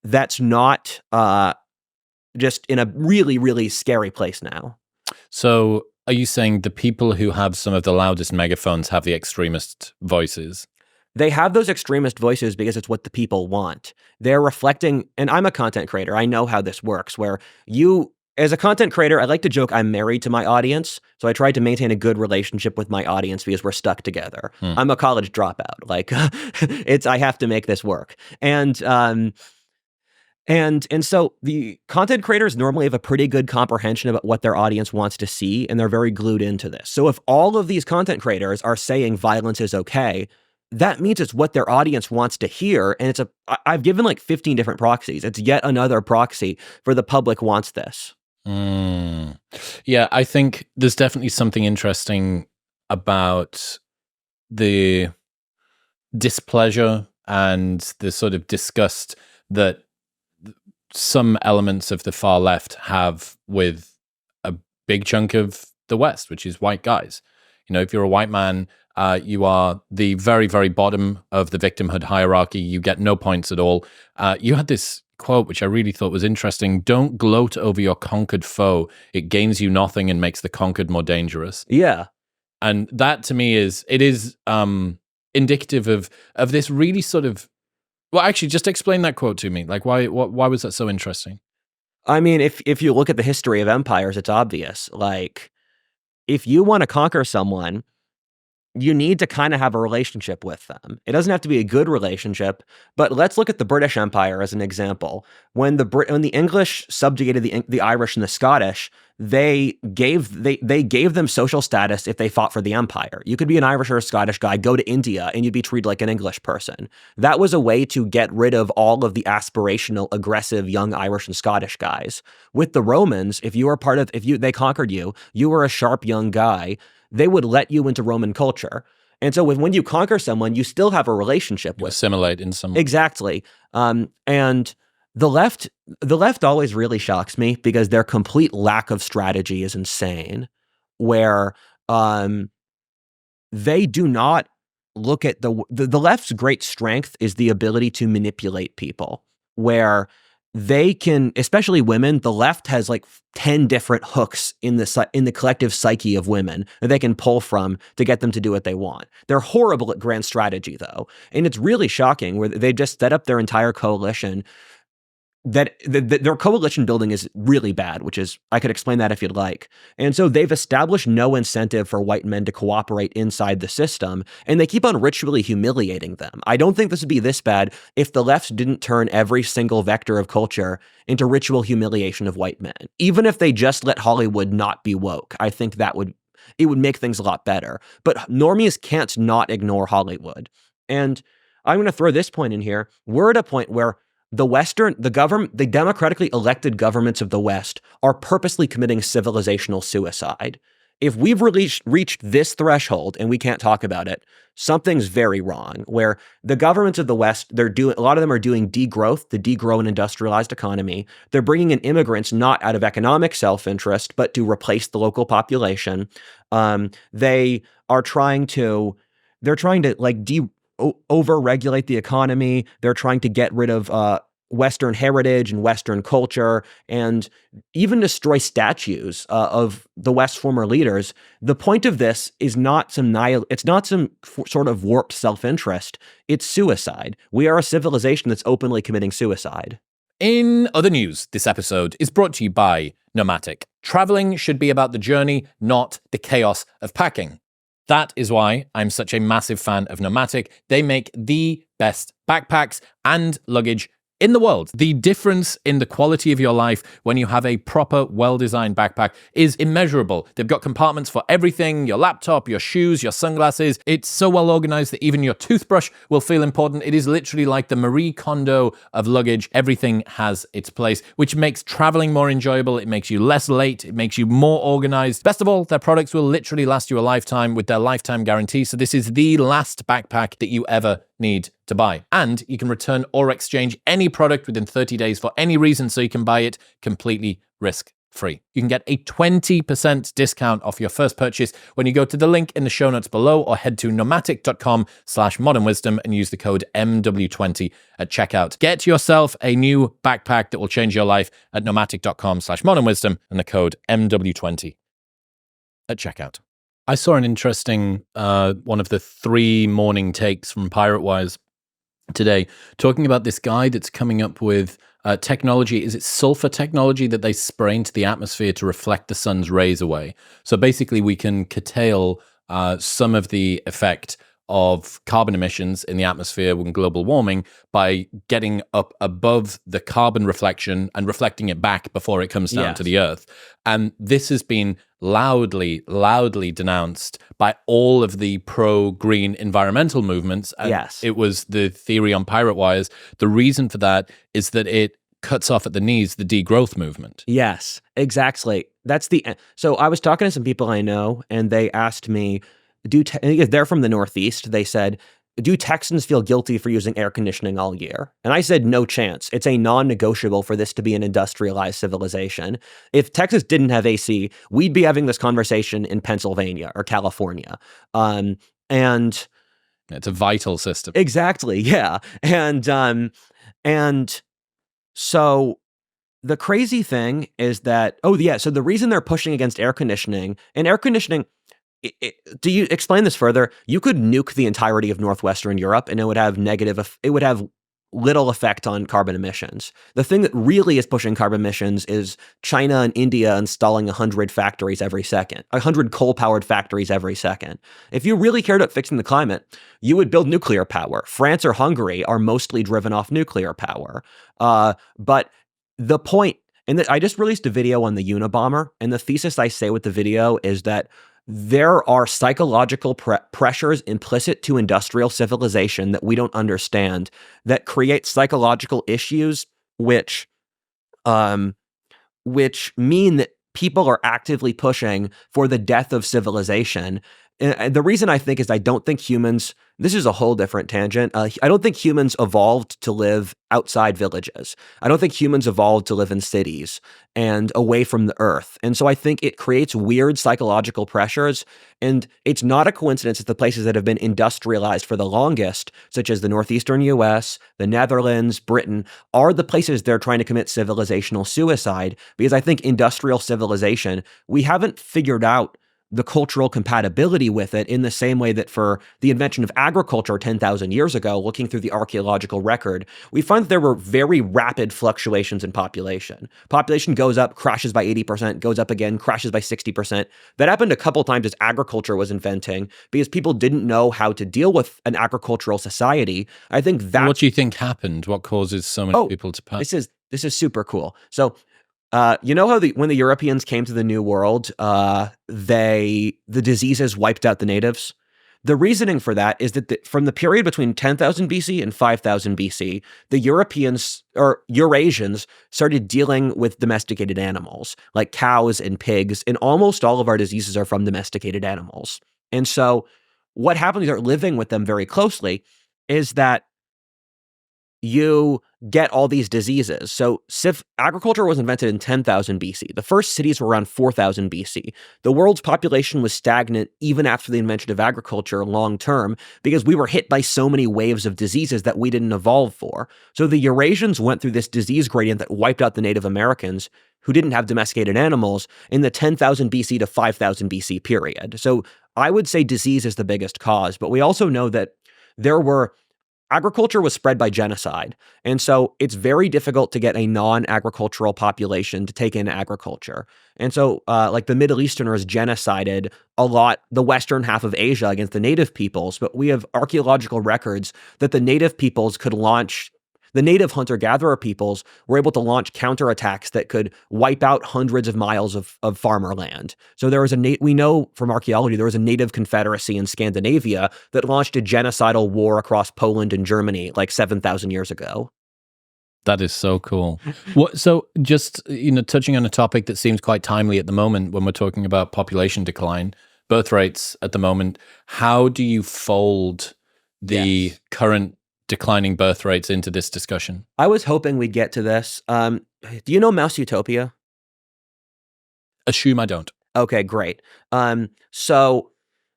that's not just in a really, really scary place now. So are you saying the people who have some of the loudest megaphones have the extremist voices? They have those extremist voices because it's what the people want. They're reflecting, and I'm a content creator. I know how this works, where you as a content creator, I like to joke I'm married to my audience. So I try to maintain a good relationship with my audience because we're stuck together. I'm a college dropout. Like I have to make this work. And so the content creators normally have a pretty good comprehension about what their audience wants to see, and they're very glued into this. So if all of these content creators are saying violence is okay, that means it's what their audience wants to hear. And I've given like 15 different proxies. It's yet another proxy for the public wants this. Yeah, I think there's definitely something interesting about the displeasure and the sort of disgust that some elements of the far left have with a big chunk of the West, which is white guys. If you're a white man, you are the very, very bottom of the victimhood hierarchy. You get no points at all. You had this quote, which I really thought was interesting. Don't gloat over your conquered foe. It gains you nothing and makes the conquered more dangerous. Yeah. And that to me is indicative of this really sort of, well, actually, just explain that quote to me. Like, why was that so interesting? I mean, if you look at the history of empires, it's obvious. Like, if you want to conquer someone, you need to kind of have a relationship with them. It doesn't have to be a good relationship, but let's look at the British Empire as an example. When the English subjugated the Irish and the Scottish, they gave them social status if they fought for the empire. You could be an Irish or a Scottish guy, go to India, and you'd be treated like an English person. That was a way to get rid of all of the aspirational, aggressive young Irish and Scottish guys. With the Romans, if they conquered you, you were a sharp young guy. They would let you into Roman culture. And so when you conquer someone, you still have a relationship with assimilate in some way. Exactly. And the left always really shocks me because their complete lack of strategy is insane, where they do not look at the left's great strength is the ability to manipulate people, where they can, especially women, the left has like 10 different hooks in the collective psyche of women that they can pull from to get them to do what they want. They're horrible at grand strategy, though. And it's really shocking where they just set up their entire coalition. That their coalition building is really bad, which is, I could explain that if you'd like. And so they've established no incentive for white men to cooperate inside the system, and they keep on ritually humiliating them. I don't think this would be this bad if the left didn't turn every single vector of culture into ritual humiliation of white men. Even if they just let Hollywood not be woke, I think it would make things a lot better. But normies can't not ignore Hollywood. And I'm going to throw this point in here. We're at a point where the democratically elected governments of the West are purposely committing civilizational suicide. If we've reached this threshold and we can't talk about it, something's very wrong. Where the governments of the West, a lot of them are doing degrowth to degrow an industrialized economy. They're bringing in immigrants not out of economic self-interest, but to replace the local population. They're trying to over-regulate the economy. They're trying to get rid of Western heritage and Western culture, and even destroy statues of the West's former leaders. The point of this is not it's not some sort of warped self-interest. It's suicide. We are a civilization that's openly committing suicide. In other news, this episode is brought to you by Nomadic. Traveling should be about the journey, not the chaos of packing. That is why I'm such a massive fan of Nomadic. They make the best backpacks and luggage in the world. The difference in the quality of your life when you have a proper, well-designed backpack is immeasurable. They've got compartments for everything, your laptop, your shoes, your sunglasses. It's so well organized that even your toothbrush will feel important. It is literally like the Marie Kondo of luggage. Everything has its place, which makes traveling more enjoyable. It makes you less late. It makes you more organized. Best of all, their products will literally last you a lifetime with their lifetime guarantee. So this is the last backpack that you ever need to buy. And you can return or exchange any product within 30 days for any reason, so you can buy it completely risk-free. You can get a 20% discount off your first purchase when you go to the link in the show notes below or head to nomadic.com/modernwisdom and use the code MW20 at checkout. Get yourself a new backpack that will change your life at nomadic.com/modernwisdom and the code MW20 at checkout. I saw an interesting one of the 3 morning takes from Pirate Wise today, talking about this guy that's coming up with technology. Is it sulfur technology that they spray into the atmosphere to reflect the sun's rays away? So basically, we can curtail some of the effect of carbon emissions in the atmosphere when global warming by getting up above the carbon reflection and reflecting it back before it comes down to the earth. And this has been loudly denounced by all of the pro-green environmental movements. And it was the theory on pirate wires. The reason for that is that it cuts off at the knees the degrowth movement. Yes, exactly. That's so I was talking to some people I know, and they asked me, they're from the Northeast. They said, do Texans feel guilty for using air conditioning all year? And I said, no chance. It's a non-negotiable for this to be an industrialized civilization. If Texas didn't have AC, we'd be having this conversation in Pennsylvania or California. And it's a vital system. Exactly. Yeah. And so the crazy thing is that, so the reason they're pushing against air conditioning, do you explain this further? You could nuke the entirety of Northwestern Europe and it would have little effect on carbon emissions. The thing that really is pushing carbon emissions is China and India installing 100 factories every second, 100 coal-powered factories every second. If you really cared about fixing the climate, you would build nuclear power. France or Hungary are mostly driven off nuclear power. But the point, I just released a video on the Unabomber, and the thesis I say with the video is that there are psychological pressures implicit to industrial civilization that we don't understand that create psychological issues, which mean that people are actively pushing for the death of civilization. And the reason I think is I don't think humans, this is a whole different tangent. I don't think humans evolved to live outside villages. I don't think humans evolved to live in cities and away from the earth. And so I think it creates weird psychological pressures. And it's not a coincidence that the places that have been industrialized for the longest, such as the northeastern US, the Netherlands, Britain, are the places they're trying to commit civilizational suicide. Because I think industrial civilization, we haven't figured out the cultural compatibility with it in the same way that for the invention of agriculture 10,000 years ago, looking through the archaeological record, we find that there were very rapid fluctuations in population. Population goes up, crashes by 80%, goes up again, crashes by 60%. That happened a couple times as agriculture was inventing because people didn't know how to deal with an agricultural society. I think that. What do you think happened? What causes so many people to pass? This is super cool. So, you know how when the Europeans came to the New World, the diseases wiped out the natives? The reasoning for that is that from the period between 10,000 BC and 5,000 BC, the Europeans or Eurasians started dealing with domesticated animals like cows and pigs, and almost all of our diseases are from domesticated animals. And so what happens when you start living with them very closely is that you get all these diseases. So agriculture was invented in 10,000 BC. The first cities were around 4,000 BC. The world's population was stagnant even after the invention of agriculture long term because we were hit by so many waves of diseases that we didn't evolve for. So the Eurasians went through this disease gradient that wiped out the Native Americans who didn't have domesticated animals in the 10,000 BC to 5,000 BC period. So I would say disease is the biggest cause, but we also know that agriculture was spread by genocide. And so it's very difficult to get a non-agricultural population to take in agriculture. And so like the Middle Easterners genocided a lot, the western half of Asia against the native peoples, but we have archaeological records that the native peoples the native hunter-gatherer peoples were able to launch counterattacks that could wipe out hundreds of miles of farmer land. So there was we know from archaeology, there was a native confederacy in Scandinavia that launched a genocidal war across Poland and Germany like 7,000 years ago. That is so cool. So just, touching on a topic that seems quite timely at the moment when we're talking about population decline, birth rates at the moment, how do you fold the current declining birth rates into this discussion? I was hoping we'd get to this. Do you know Mouse Utopia? Assume I don't. Okay, great. So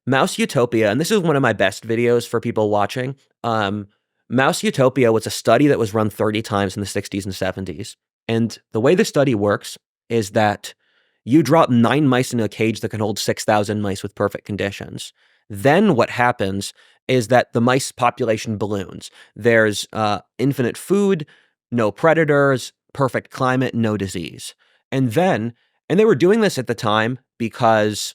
Mouse Utopia, and this is one of my best videos for people watching. Mouse Utopia was a study that was run 30 times in the 60s and 70s. And the way the study works is that you drop 9 mice in a cage that can hold 6,000 mice with perfect conditions. Then what happens is that the mice population balloons. There's infinite food, no predators, perfect climate, no disease. And they were doing this at the time because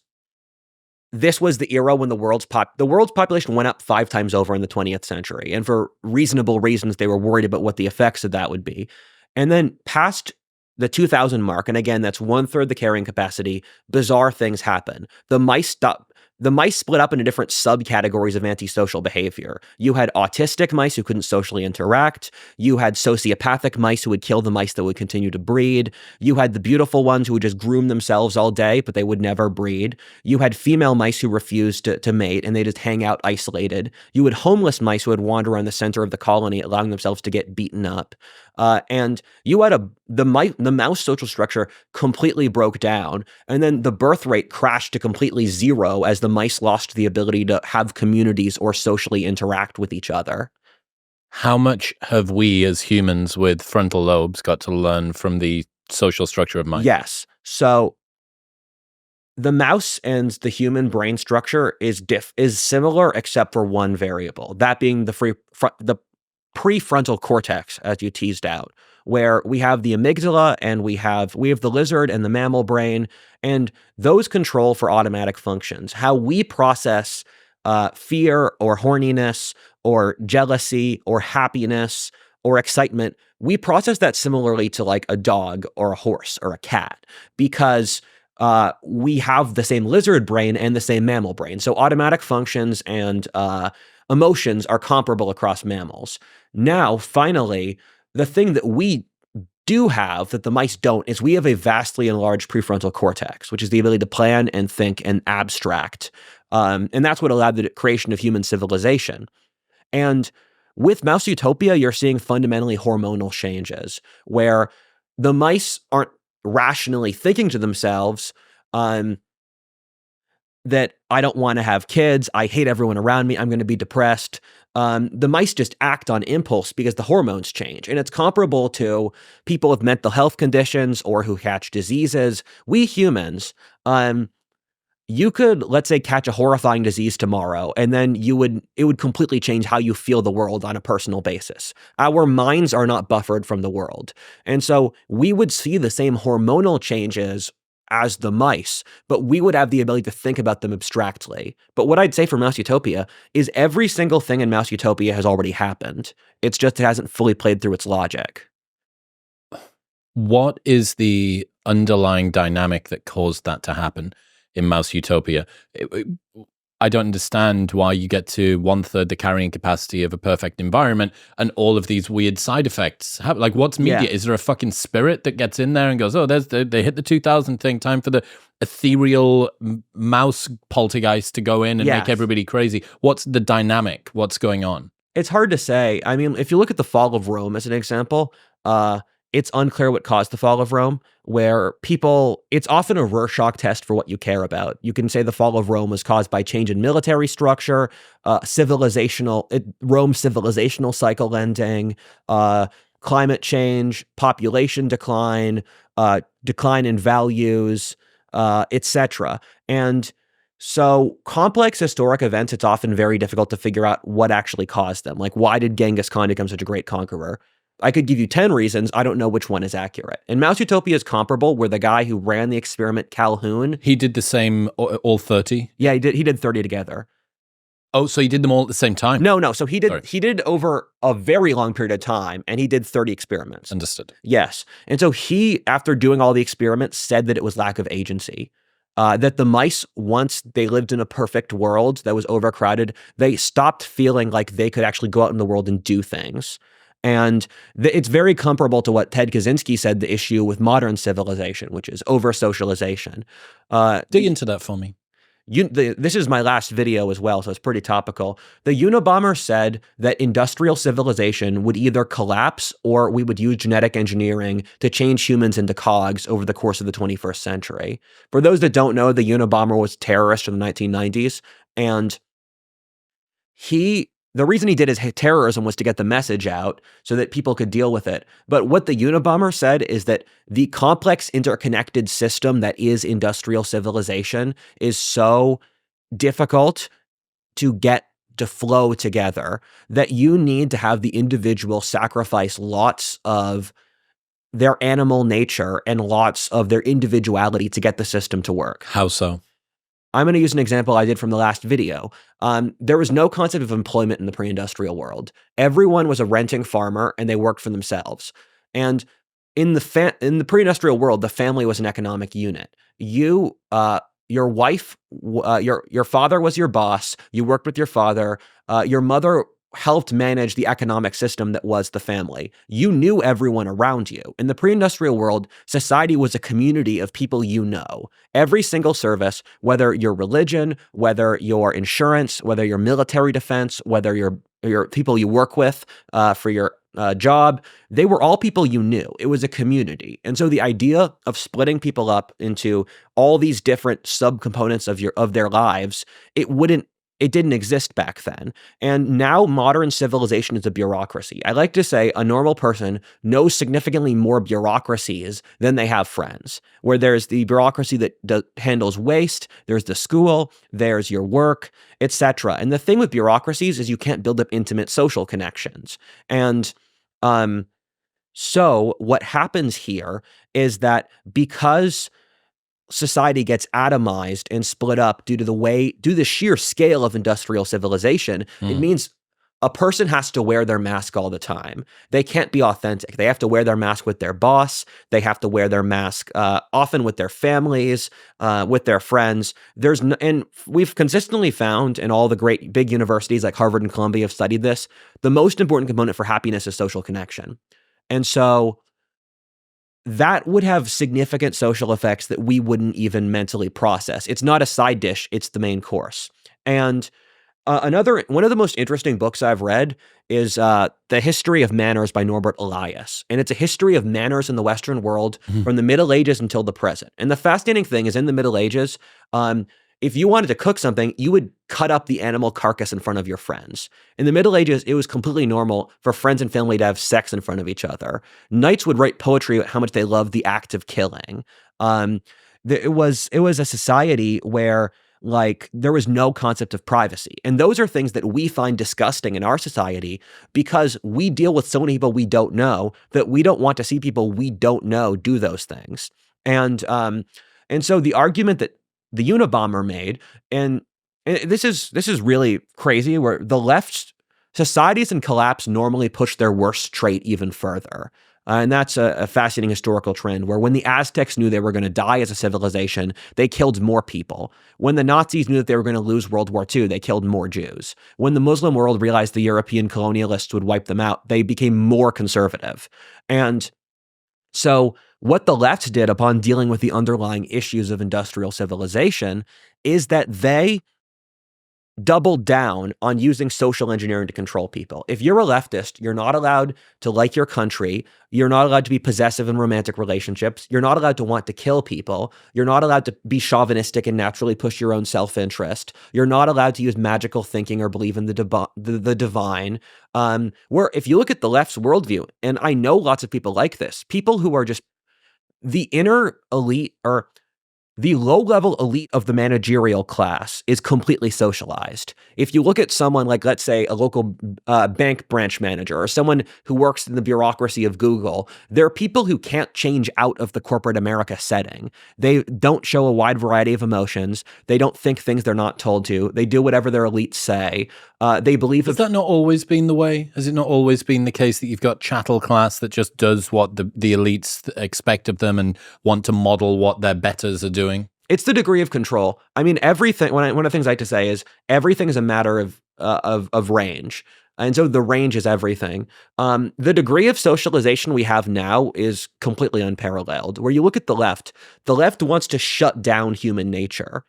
this was the era when the world's population went up 5 times over in the 20th century. And for reasonable reasons, they were worried about what the effects of that would be. And then past the 2000 mark, and again, that's 1/3 the carrying capacity, bizarre things happen. The mice split up into different subcategories of antisocial behavior. You had autistic mice who couldn't socially interact. You had sociopathic mice who would kill the mice that would continue to breed. You had the beautiful ones who would just groom themselves all day, but they would never breed. You had female mice who refused to mate, and they just hang out isolated. You had homeless mice who would wander around the center of the colony, allowing themselves to get beaten up. And you had the mouse social structure completely broke down, and then the birth rate crashed to completely zero as the mice lost the ability to have communities or socially interact with each other. How much have we as humans with frontal lobes got to learn from the social structure of mice? Yes. So the mouse and the human brain structure is similar except for one variable, that being the prefrontal cortex, as you teased out, where we have the amygdala and we have the lizard and the mammal brain, and those control for automatic functions. How we process fear or horniness or jealousy or happiness or excitement, we process that similarly to like a dog or a horse or a cat, because we have the same lizard brain and the same mammal brain. So automatic functions and emotions are comparable across mammals. Now, finally, the thing that we do have that the mice don't is we have a vastly enlarged prefrontal cortex, which is the ability to plan and think and abstract. And that's what allowed the creation of human civilization. And with Mouse Utopia, you're seeing fundamentally hormonal changes where the mice aren't rationally thinking to themselves, that I don't want to have kids, I hate everyone around me, I'm going to be depressed. The mice just act on impulse because the hormones change. And it's comparable to people with mental health conditions or who catch diseases. We humans, you could, let's say, catch a horrifying disease tomorrow, and then it would completely change how you feel the world on a personal basis. Our minds are not buffered from the world. And so we would see the same hormonal changes as the mice, but we would have the ability to think about them abstractly. But what I'd say for Mouse Utopia is every single thing in Mouse Utopia has already happened. It's just it hasn't fully played through its logic. What is the underlying dynamic that caused that to happen in Mouse Utopia? I don't understand why you get to 1/3 the carrying capacity of a perfect environment and all of these weird side effects. Like, what's media? Yeah. Is there a fucking spirit that gets in there and goes, oh, they hit the 2000 thing, time for the ethereal mouse poltergeist to go in and make everybody crazy? What's the dynamic? What's going on? It's hard to say. I mean, if you look at the fall of Rome as an example, it's unclear what caused the fall of Rome, where it's often a Rorschach test for what you care about. You can say the fall of Rome was caused by change in military structure, Rome's civilizational cycle ending, climate change, population decline, decline in values, etc. And so complex historic events, it's often very difficult to figure out what actually caused them. Like, why did Genghis Khan become such a great conqueror? I could give you 10 reasons. I don't know which one is accurate. And Mouse Utopia is comparable, where the guy who ran the experiment, Calhoun, he did the same, all 30? Yeah, he did 30 together. Oh, so he did them all at the same time? No. So he did over a very long period of time, and he did 30 experiments. Understood. Yes. And so he, after doing all the experiments, said that it was lack of agency. That the mice, once they lived in a perfect world that was overcrowded, they stopped feeling like they could actually go out in the world and do things. And it's very comparable to what Ted Kaczynski said, the issue with modern civilization, which is over-socialization. Dig into that for me. This is my last video as well, so it's pretty topical. The Unabomber said that industrial civilization would either collapse or we would use genetic engineering to change humans into cogs over the course of the 21st century. For those that don't know, the Unabomber was a terrorist in the 1990s, and the reason he did his terrorism was to get the message out so that people could deal with it. But what the Unabomber said is that the complex interconnected system that is industrial civilization is so difficult to get to flow together, that you need to have the individual sacrifice lots of their animal nature and lots of their individuality to get the system to work. How so? I'm going to use an example I did from the last video. There was no concept of employment in the pre-industrial world. Everyone was a renting farmer and they worked for themselves. And in the pre-industrial world, the family was an economic unit. Your wife, your father was your boss. You worked with your father. Your mother helped manage the economic system that was the family. You knew everyone around you. In the pre-industrial world, society was a community of people you know. Every single service, whether your religion, whether your insurance, whether your military defense, whether your people you work with for your job, they were all people you knew. It was a community. And so the idea of splitting people up into all these different subcomponents of their lives, it didn't exist back then. And now modern civilization is a bureaucracy. I like to say a normal person knows significantly more bureaucracies than they have friends, where there's the bureaucracy that handles waste, there's the school, there's your work, etc. And the thing with bureaucracies is you can't build up intimate social connections. And so what happens here is that because society gets atomized and split up due to the sheer scale of industrial civilization, it means a person has to wear their mask all the time. They can't be authentic. They have to wear their mask with their boss. They have to wear their mask often with their families, with their friends. And we've consistently found, and all the great big universities like Harvard and Columbia have studied this, the most important component for happiness is social connection. And so that would have significant social effects that we wouldn't even mentally process. It's not a side dish, it's the main course. And one of the most interesting books I've read is The History of Manners by Norbert Elias. And it's a history of manners in the Western world from the Middle Ages until the present. And the fascinating thing is in the Middle Ages, if you wanted to cook something, you would cut up the animal carcass in front of your friends. In the Middle Ages, it was completely normal for friends and family to have sex in front of each other. Knights would write poetry about how much they loved the act of killing. It was a society where there was no concept of privacy. And those are things that we find disgusting in our society because we deal with so many people we don't know that we don't want to see people we don't know do those things. And so the argument that the Unabomber made, and this is really crazy, where the left's societies in collapse normally push their worst trait even further. And that's a fascinating historical trend where when the Aztecs knew they were going to die as a civilization, they killed more people. When the Nazis knew that they were going to lose World War II, they killed more Jews. When the Muslim world realized the European colonialists would wipe them out, they became more conservative. And so what the left did upon dealing with the underlying issues of industrial civilization is that they doubled down on using social engineering to control people. If you're a leftist, you're not allowed to like your country. You're not allowed to be possessive in romantic relationships. You're not allowed to want to kill people. You're not allowed to be chauvinistic and naturally push your own self-interest. You're not allowed to use magical thinking or believe in the divine. Where if you look at the left's worldview, and I know lots of people like this, people who are just the inner elite or the low-level elite of the managerial class is completely socialized. If you look at someone like, let's say, a local bank branch manager or someone who works in the bureaucracy of Google, there are people who can't change out of the corporate America setting. They don't show a wide variety of emotions. They don't think things they're not told to. They do whatever their elites say. They believe... Has that not always been the way? Has it not always been the case that you've got chattel class that just does what the elites expect of them and want to model what their betters are doing? It's the degree of control. I mean, everything. One of the things I like to say is everything is a matter of range, and so the range is everything. The degree of socialization we have now is completely unparalleled. Where you look at the left wants to shut down human nature.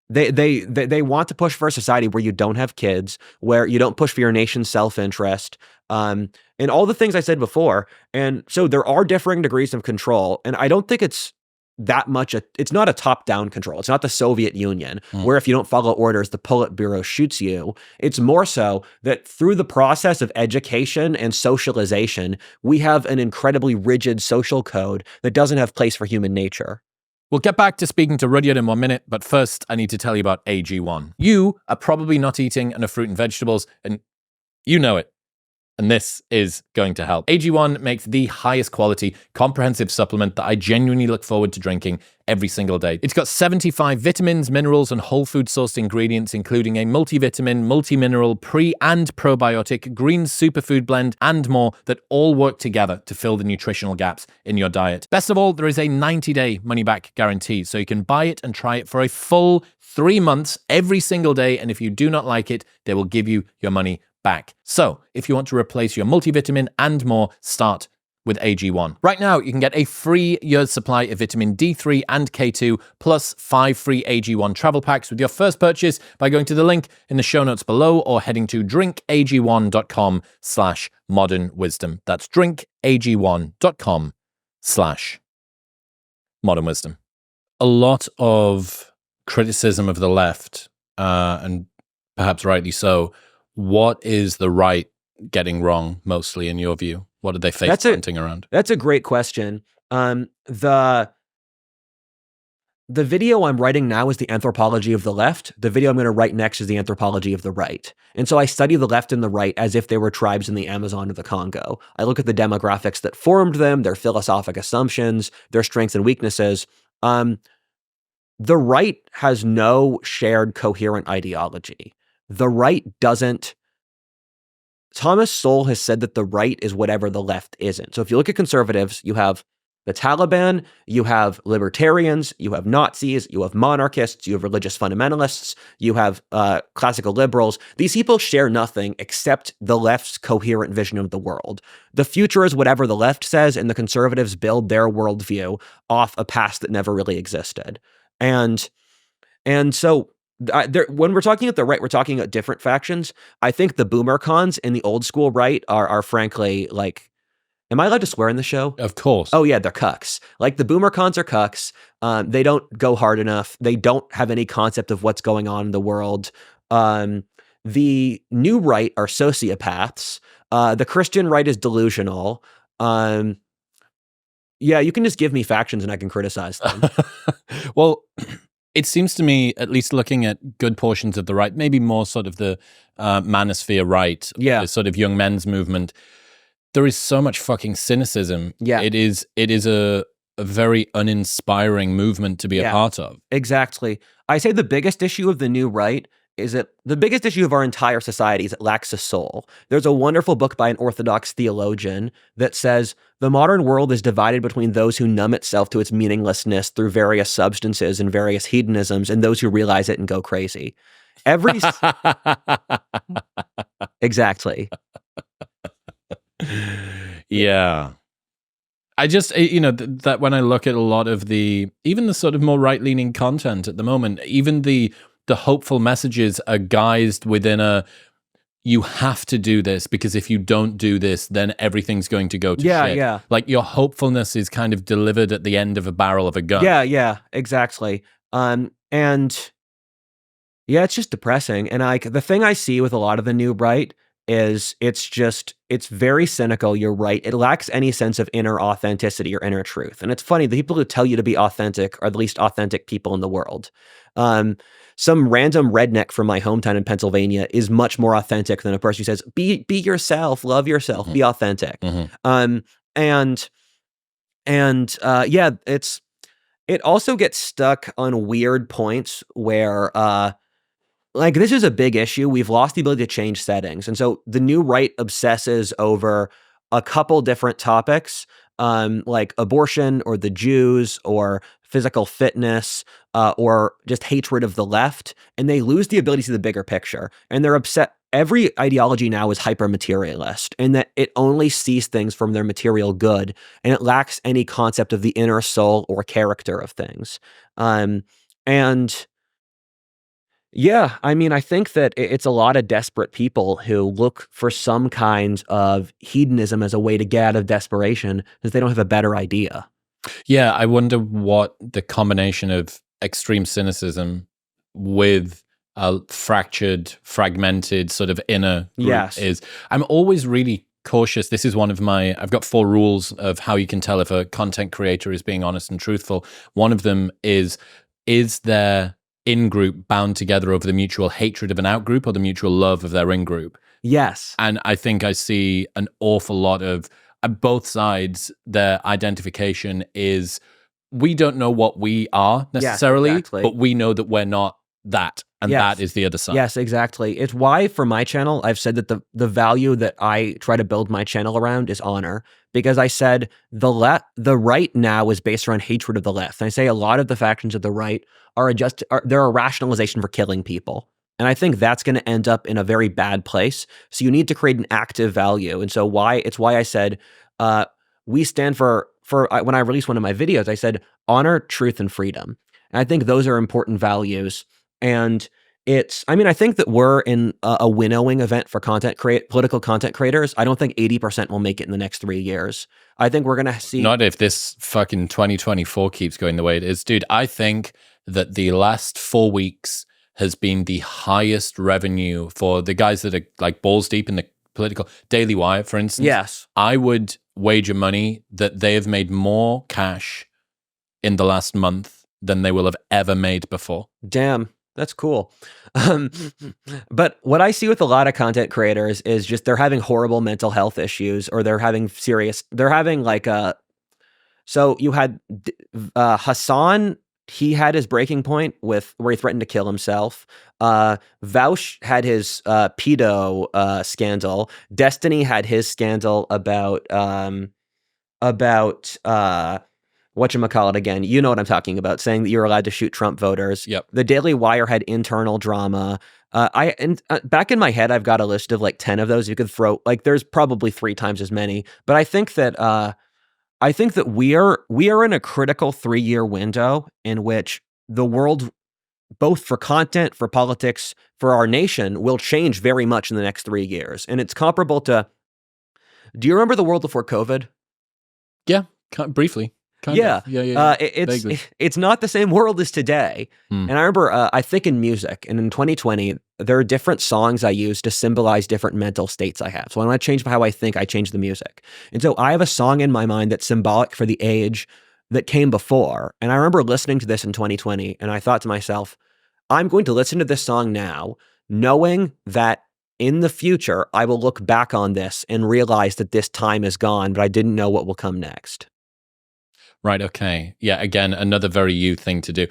They want to push for a society where you don't have kids, where you don't push for your nation's self-interest, and all the things I said before. And so there are differing degrees of control, and I don't think it's that much. It's not a top-down control. It's not the Soviet Union, where if you don't follow orders, the Politburo shoots you. It's more so that through the process of education and socialization, we have an incredibly rigid social code that doesn't have place for human nature. We'll get back to speaking to Rudyard in 1 minute, but first I need to tell you about AG1. You are probably not eating enough fruit and vegetables, and you know it. And this is going to help. AG1 makes the highest quality, comprehensive supplement that I genuinely look forward to drinking every single day. It's got 75 vitamins, minerals, and whole food sourced ingredients, including a multivitamin, multi-mineral, pre- and probiotic, green superfood blend, and more that all work together to fill the nutritional gaps in your diet. Best of all, there is a 90-day money-back guarantee, so you can buy it and try it for a full 3 months every single day, and if you do not like it, they will give you your money back. So, if you want to replace your multivitamin and more, start with AG1. Right now, you can get a free year's supply of vitamin D3 and K2, plus 5 free AG1 travel packs with your first purchase by going to the link in the show notes below or heading to drinkag1.com/modernwisdom. That's drinkag1.com/modernwisdom. A lot of criticism of the left, and perhaps rightly so. What is the right getting wrong mostly in your view? What did they face planting around? That's a great question. The video I'm writing now is the anthropology of the left. The video I'm going to write next is the anthropology of the right. And so I study the left and the right as if they were tribes in the Amazon or the Congo. I look at the demographics that formed them, their philosophic assumptions, their strengths and weaknesses. The right has no shared coherent ideology. The right doesn't. Thomas Sowell has said that the right is whatever the left isn't. So if you look at conservatives, you have the Taliban, you have libertarians, you have Nazis, you have monarchists, you have religious fundamentalists, you have classical liberals. These people share nothing except the left's coherent vision of the world. The future is whatever the left says, and the conservatives build their worldview off a past that never really existed. And so when we're talking at the right, we're talking at different factions. I think the boomer cons and the old school right are frankly like, am I allowed to swear in the show? Of course. Oh yeah, they're cucks. Like the boomer cons are cucks. They don't go hard enough. They don't have any concept of what's going on in the world. The new right are sociopaths. The Christian right is delusional. Yeah, you can just give me factions and I can criticize them. Well, it seems to me, at least looking at good portions of the right, maybe more sort of the manosphere right, the sort of young men's movement, there is so much fucking cynicism. Yeah. It is a very uninspiring movement to be a part of. Exactly. I say the biggest issue of the new right is that the biggest issue of our entire society is it lacks a soul. There's a wonderful book by an Orthodox theologian that says the modern world is divided between those who numb itself to its meaninglessness through various substances and various hedonisms and those who realize it and go crazy. Exactly. Yeah. I just, that when I look at a lot of even the sort of more right-leaning content at the moment, even the hopeful messages are guised within you have to do this because if you don't do this, then everything's going to go to shit. Yeah. Like your hopefulness is kind of delivered at the end of a barrel of a gun. Yeah, exactly. And yeah, it's just depressing. And the thing I see with a lot of the new right is it's very cynical. You're right. It lacks any sense of inner authenticity or inner truth. And it's funny, the people who tell you to be authentic are the least authentic people in the world. Some random redneck from my hometown in Pennsylvania is much more authentic than a person who says, be yourself, love yourself, be authentic. Yeah, it also gets stuck on weird points where, like this is a big issue. We've lost the ability to change settings. And so the new right obsesses over a couple different topics, like abortion or the Jews or physical fitness, or just hatred of the left. And they lose the ability to see the bigger picture. And they're upset. Every ideology now is hyper-materialist in that it only sees things from their material good, and it lacks any concept of the inner soul or character of things. And yeah, I mean, I think that it's a lot of desperate people who look for some kind of hedonism as a way to get out of desperation because they don't have a better idea. Yeah, I wonder what the combination of extreme cynicism with a fractured, fragmented sort of inner group is. I'm always really cautious. This is one of I've got 4 rules of how you can tell if a content creator is being honest and truthful. One of them is their in-group bound together over the mutual hatred of an out-group or the mutual love of their in-group? Yes. And I think I see an awful lot of, at both sides, their identification is, we don't know what we are necessarily, yes, exactly. but we know that we're not that. And that is the other side. Yes, exactly. It's why for my channel, I've said that the value that I try to build my channel around is honor, because I said the right now is based around hatred of the left. And I say a lot of the factions of the right they're a rationalization for killing people. And I think that's going to end up in a very bad place. So you need to create an active value. And so it's why I said we stand for when I released one of my videos, I said honor, truth, and freedom. And I think those are important values. And I think that we're in a winnowing event for political content creators. I don't think 80% will make it in the next 3 years. I think we're going to see. Not if this fucking 2024 keeps going the way it is. Dude, I think that the last 4 weeks has been the highest revenue for the guys that are like balls deep in the political. Daily Wire, for instance. Yes. I would wager money that they have made more cash in the last month than they will have ever made before. Damn. That's cool. But what I see with a lot of content creators is just they're having horrible mental health issues, or they're having so you had Hassan, he had his breaking point where he threatened to kill himself. Vaush had his pedo scandal. Destiny had his scandal about whatchamacallit again, you know what I'm talking about, saying that you're allowed to shoot Trump voters. Yep. The Daily Wire had internal drama. Back in my head, I've got a list of like 10 of those you could throw. Like, there's probably 3 times as many. But I think that we are in a critical 3-year window in which the world, both for content, for politics, for our nation, will change very much in the next 3 years. And it's comparable to, do you remember the world before COVID? Yeah, briefly. Yeah. It's not the same world as today. And I remember, I think in music, and in 2020, there are different songs I use to symbolize different mental states I have. So when I change how I think, I change the music. And so I have a song in my mind that's symbolic for the age that came before. And I remember listening to this in 2020, and I thought to myself, I'm going to listen to this song now, knowing that in the future, I will look back on this and realize that this time is gone, but I didn't know what will come next. Right. Okay. Yeah. Again, another very you thing to do.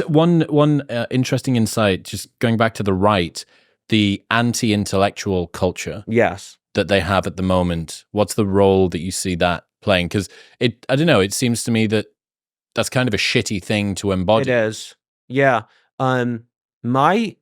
One interesting insight, just going back to the right, the anti-intellectual culture. Yes. That they have at the moment. What's the role that you see that playing? Because I don't know. It seems to me that that's kind of a shitty thing to embody. It is. Yeah. My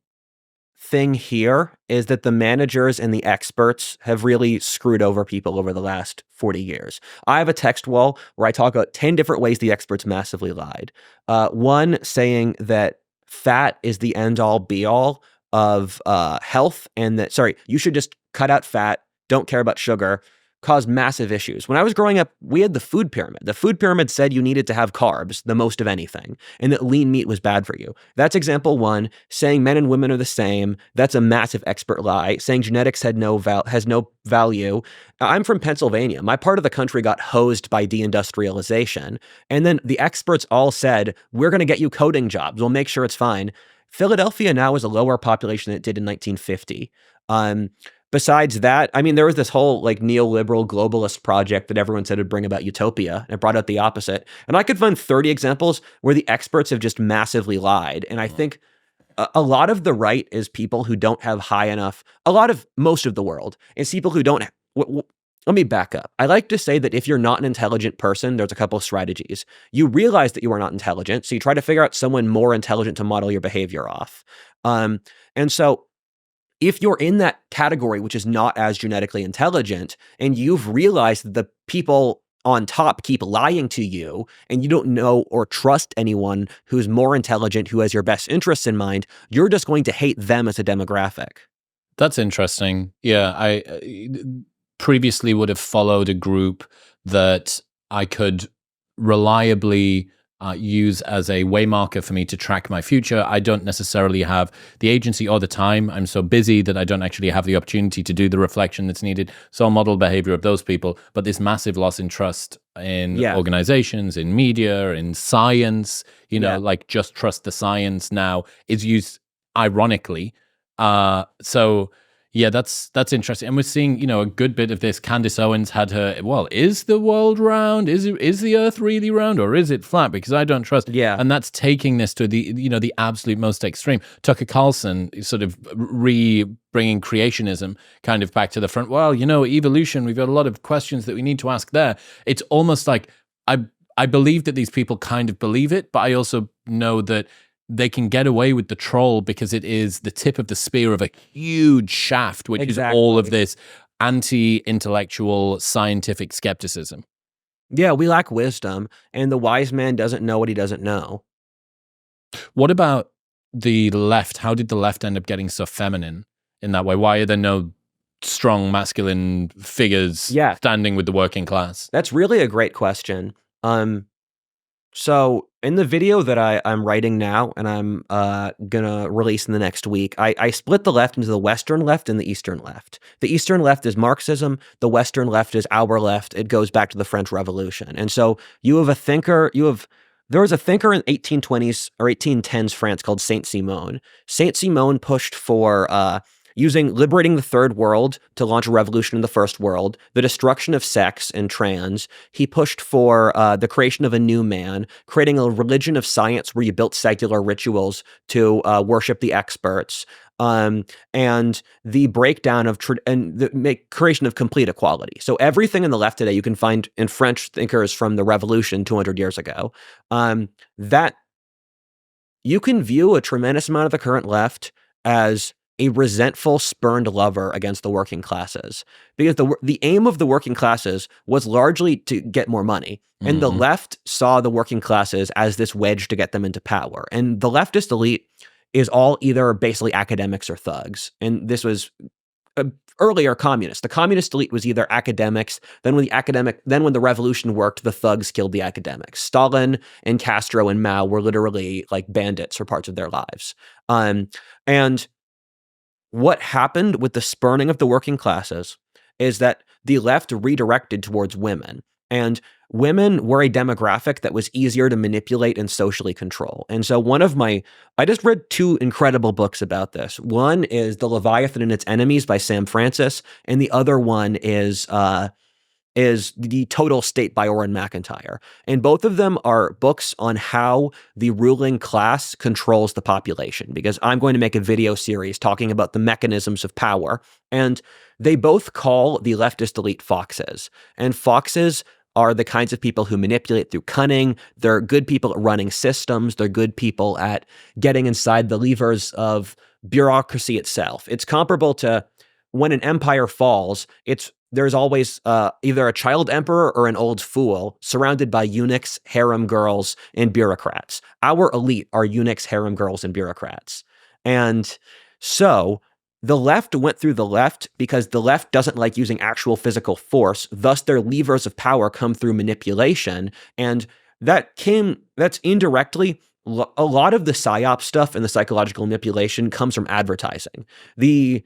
thing here is that the managers and the experts have really screwed over people over the last 40 years. I have a text wall where I talk about 10 different ways the experts massively lied. One saying that fat is the end all be all of health, and that, you should just cut out fat, don't care about sugar, caused massive issues. When I was growing up, we had the food pyramid. The food pyramid said you needed to have carbs, the most of anything, and that lean meat was bad for you. That's example one. Saying men and women are the same, that's a massive expert lie. Saying genetics has no value. I'm from Pennsylvania. My part of the country got hosed by deindustrialization. And then the experts all said, we're going to get you coding jobs. We'll make sure it's fine. Philadelphia now is a lower population than it did in 1950. Besides that, I mean, there was this whole like neoliberal globalist project that everyone said would bring about utopia, and it brought out the opposite. And I could find 30 examples where the experts have just massively lied. And I think a lot of the right is people who don't have most of the world is people who don't. Let me back up. I like to say that if you're not an intelligent person, there's a couple of strategies. You realize that you are not intelligent, so you try to figure out someone more intelligent to model your behavior off. And so if you're in that category, which is not as genetically intelligent, and you've realized that the people on top keep lying to you, and you don't know or trust anyone who's more intelligent, who has your best interests in mind, you're just going to hate them as a demographic. That's interesting. Yeah, I previously would have followed a group that I could reliably use as a waymarker for me to track my future. I don't necessarily have the agency or the time. I'm so busy that I don't actually have the opportunity to do the reflection that's needed. So I'll model behavior of those people. But this massive loss in trust in organizations, in media, in science, like just trust the science now is used ironically. So yeah, that's interesting. And we're seeing, a good bit of this. Candace Owens had her, is the world round? Is the earth really round, or is it flat? Because I don't trust. Yeah. And that's taking this to the, the absolute most extreme. Tucker Carlson sort of bringing creationism kind of back to the front. Well, evolution, we've got a lot of questions that we need to ask there. It's almost like I believe that these people kind of believe it, but I also know that they can get away with the troll because it is the tip of the spear of a huge shaft, which is all of this anti-intellectual scientific skepticism. Yeah, we lack wisdom, and the wise man doesn't know what he doesn't know. What about the left? How did the left end up getting so feminine in that way? Why are there no strong masculine figures standing with the working class? That's really a great question. So in the video that I'm writing now, and I'm gonna release in the next week, I split the left into the Western left and the Eastern left. The Eastern left is Marxism. The Western left is our left. It goes back to the French Revolution. And so you have a thinker. There was a thinker in 1820s or 1810s France called Saint Simon. Saint Simon pushed for liberating the third world to launch a revolution in the first world, the destruction of sex and trans. He pushed for the creation of a new man, creating a religion of science where you built secular rituals to worship the experts, and the breakdown of creation of complete equality. So everything in the left today you can find in French thinkers from the Revolution 200 years ago. That you can view a tremendous amount of the current left as a resentful, spurned lover against the working classes, because the aim of the working classes was largely to get more money. And the left saw the working classes as this wedge to get them into power. And the leftist elite is all either basically academics or thugs. And this was earlier communists. The communist elite was either academics, then when the revolution worked, the thugs killed the academics. Stalin and Castro and Mao were literally like bandits for parts of their lives. And what happened with the spurning of the working classes is that the left redirected towards women, and women were a demographic that was easier to manipulate and socially control. And so I just read two incredible books about this. One is The Leviathan and Its Enemies by Sam Francis, and the other one is The Total State by Orrin McIntyre. And both of them are books on how the ruling class controls the population, because I'm going to make a video series talking about the mechanisms of power. And they both call the leftist elite foxes. And foxes are the kinds of people who manipulate through cunning. They're good people at running systems. They're good people at getting inside the levers of bureaucracy itself. It's comparable to when an empire falls, there's always either a child emperor or an old fool surrounded by eunuchs, harem girls, and bureaucrats. Our elite are eunuchs, harem girls, and bureaucrats. And so the left went through the left because the left doesn't like using actual physical force. Thus, their levers of power come through manipulation. And that's indirectly a lot of the psyop stuff and the psychological manipulation comes from advertising. The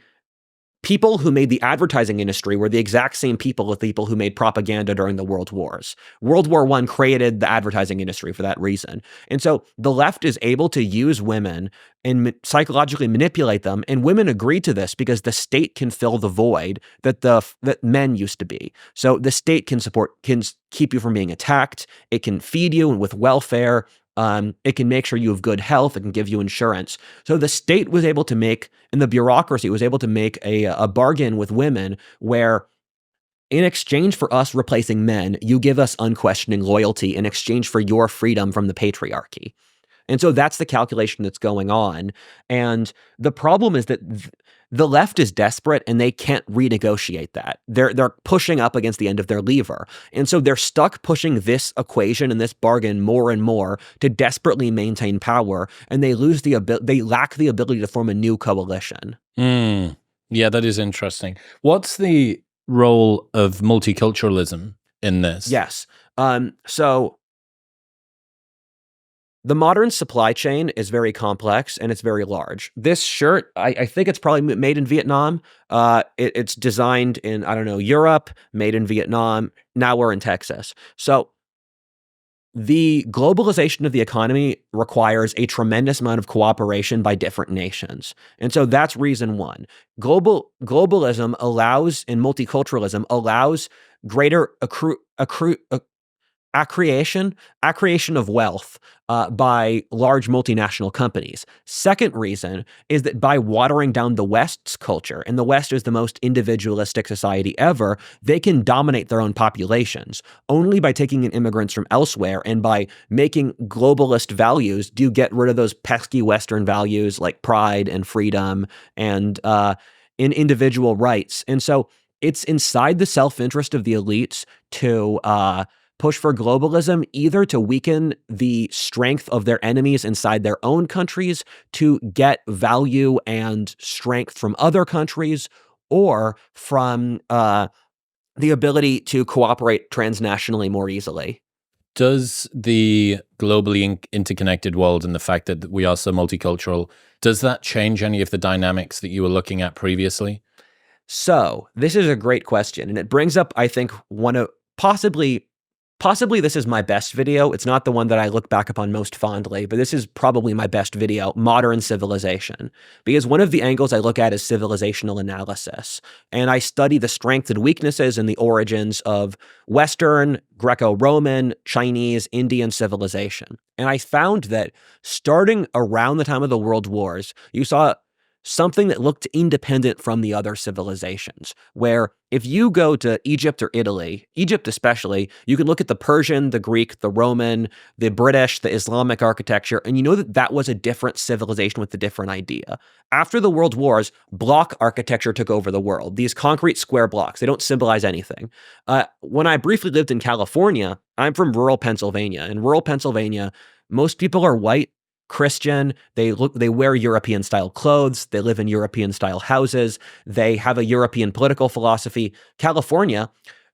people who made the advertising industry were the exact same people as the people who made propaganda during the World Wars. World War I created the advertising industry for that reason. And so the left is able to use women and psychologically manipulate them. And women agree to this because the state can fill the void that men used to be. So the state can keep you from being attacked. It can feed you with welfare. It can make sure you have good health. It can give you insurance. So the state was able to make, and the bureaucracy was able to make a bargain with women where in exchange for us replacing men, you give us unquestioning loyalty in exchange for your freedom from the patriarchy. And so that's the calculation that's going on. And the problem is that the left is desperate and they can't renegotiate that. They're pushing up against the end of their lever. And so they're stuck pushing this equation and this bargain more and more to desperately maintain power. And they lack the ability to form a new coalition. Yeah, that is interesting. What's the role of multiculturalism in this? Yes. So The modern supply chain is very complex and it's very large. This shirt, I think it's probably made in Vietnam. It's designed in, I don't know, Europe, made in Vietnam. Now we're in Texas. So the globalization of the economy requires a tremendous amount of cooperation by different nations. And so that's reason one. Globalism allows, and multiculturalism allows greater accretion of wealth by large multinational companies. Second reason is that by watering down the West's culture, and the West is the most individualistic society ever, they can dominate their own populations. Only by taking in immigrants from elsewhere and by making globalist values do you get rid of those pesky Western values like pride and freedom and in individual rights. And so it's inside the self-interest of the elites to push for globalism, either to weaken the strength of their enemies inside their own countries, to get value and strength from other countries, or from the ability to cooperate transnationally more easily. Does the globally interconnected world and the fact that we are so multicultural, does that change any of the dynamics that you were looking at previously? So this is a great question, and it brings up, I think, one of Possibly this is my best video. It's not the one that I look back upon most fondly, but this is probably my best video, Modern Civilization. Because one of the angles I look at is civilizational analysis. And I study the strengths and weaknesses and the origins of Western, Greco-Roman, Chinese, Indian civilization. And I found that starting around the time of the World Wars, you saw something that looked independent from the other civilizations, where if you go to Egypt or Italy, Egypt especially, you can look at the Persian, the Greek, the Roman, the British, the Islamic architecture, and you know that that was a different civilization with a different idea. After the World Wars, block architecture took over the world. These concrete square blocks, they don't symbolize anything. When I briefly lived in California, I'm from rural Pennsylvania. In rural Pennsylvania, most people are white, Christian, they wear European style clothes, they live in European style houses, they have a European political philosophy. California,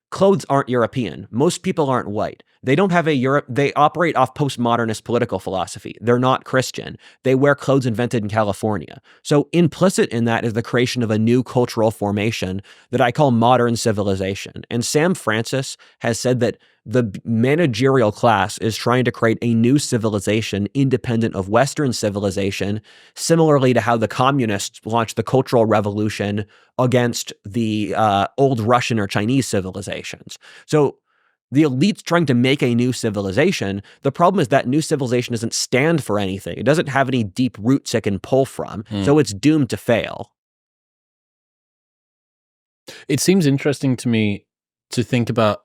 clothes aren't European. Most people aren't white. They don't have they operate off postmodernist political philosophy. They're not Christian. They wear clothes invented in California. So implicit in that is the creation of a new cultural formation that I call modern civilization. And Sam Francis has said that the managerial class is trying to create a new civilization independent of Western civilization, similarly to how the communists launched the Cultural Revolution against the old Russian or Chinese civilizations. So the elite's trying to make a new civilization. The problem is that new civilization doesn't stand for anything. It doesn't have any deep roots it can pull from, so it's doomed to fail. It seems interesting to me to think about,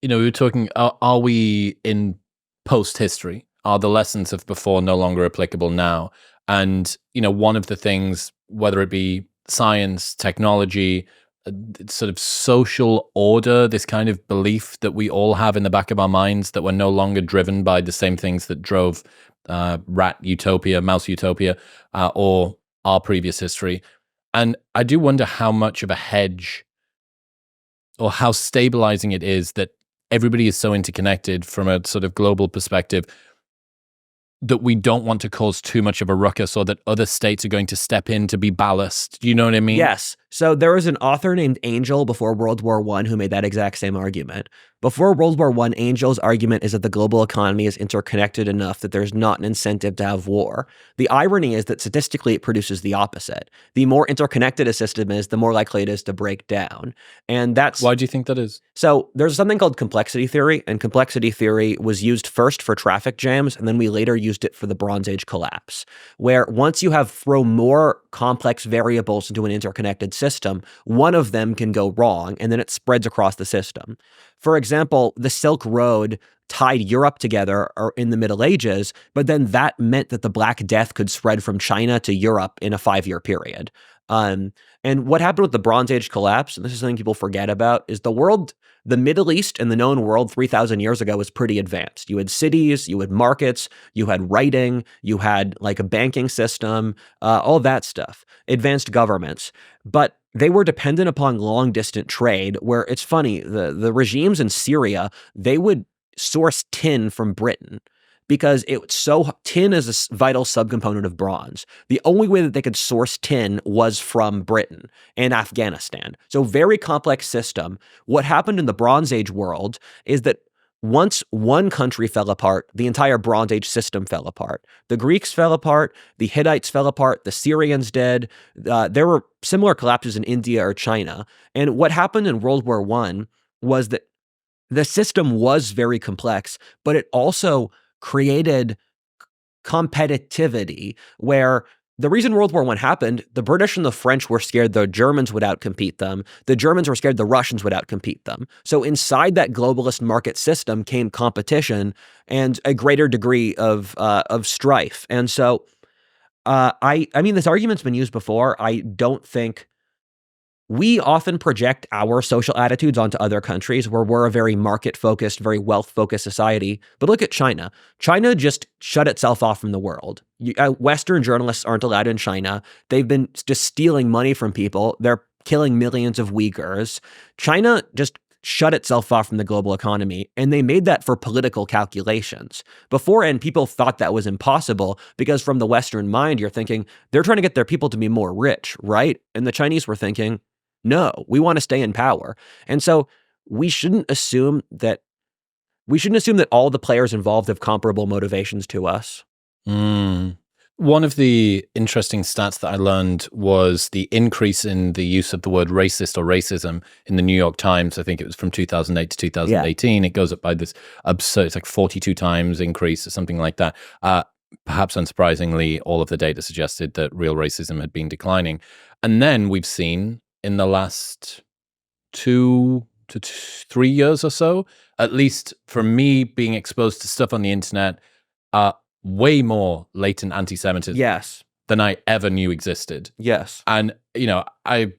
we were talking, are we in post-history? Are the lessons of before no longer applicable now? And, one of the things, whether it be science, technology, sort of social order, this kind of belief that we all have in the back of our minds that we're no longer driven by the same things that drove rat utopia, mouse utopia, or our previous history. And I do wonder how much of a hedge or how stabilizing it is that everybody is so interconnected from a sort of global perspective that we don't want to cause too much of a ruckus, or that other states are going to step in to be ballast. Do you know what I mean? Yes. So there was an author named Angel before World War I who made that exact same argument. Before World War I, Angel's argument is that the global economy is interconnected enough that there's not an incentive to have war. The irony is that statistically it produces the opposite. The more interconnected a system is, the more likely it is to break down. And that's... Why do you think that is? So there's something called complexity theory, and complexity theory was used first for traffic jams, and then we later used it for the Bronze Age collapse, where once you throw more complex variables into an interconnected system, one of them can go wrong, and then it spreads across the system. For example, the Silk Road tied Europe together in the Middle Ages, but then that meant that the Black Death could spread from China to Europe in a 5-year period. And what happened with the Bronze Age collapse, and this is something people forget about, is the Middle East and the known world 3,000 years ago was pretty advanced. You had cities, you had markets, you had writing, you had like a banking system, all that stuff, advanced governments. But they were dependent upon long-distance trade, where it's funny, the regimes in Syria, they would source tin from Britain. because tin is a vital subcomponent of bronze. The only way that they could source tin was from Britain and Afghanistan. So very complex system. What happened in the Bronze Age world is that once one country fell apart, the entire Bronze Age system fell apart. The Greeks fell apart, the Hittites fell apart, the Syrians did. There were similar collapses in India or China. And what happened in World War I was that the system was very complex, but it also created competitivity where the reason World War I happened, the British and the French were scared the Germans would outcompete them. The Germans were scared the Russians would outcompete them. So inside that globalist market system came competition and a greater degree of strife. And so, I mean, this argument's been used before. I don't think we often project our social attitudes onto other countries where we're a very market-focused, very wealth-focused society. But look at China. China just shut itself off from the world. Western journalists aren't allowed in China. They've been just stealing money from people. They're killing millions of Uyghurs. China just shut itself off from the global economy, and they made that for political calculations. Beforehand, people thought that was impossible because from the Western mind, you're thinking, they're trying to get their people to be more rich, right? And the Chinese were thinking, no, we want to stay in power. And so we shouldn't assume that all the players involved have comparable motivations to us. One of the interesting stats that I learned was the increase in the use of the word racist or racism in the New York Times. I think it was from 2008 to 2018. Yeah. It goes up by this absurd, it's like 42 times increase or something like that. Perhaps unsurprisingly, all of the data suggested that real racism had been declining. And then we've seen in the last 2 to 3 years or so, at least for me being exposed to stuff on the internet, way more latent anti-Semitism than I ever knew existed. Yes. And, you know, I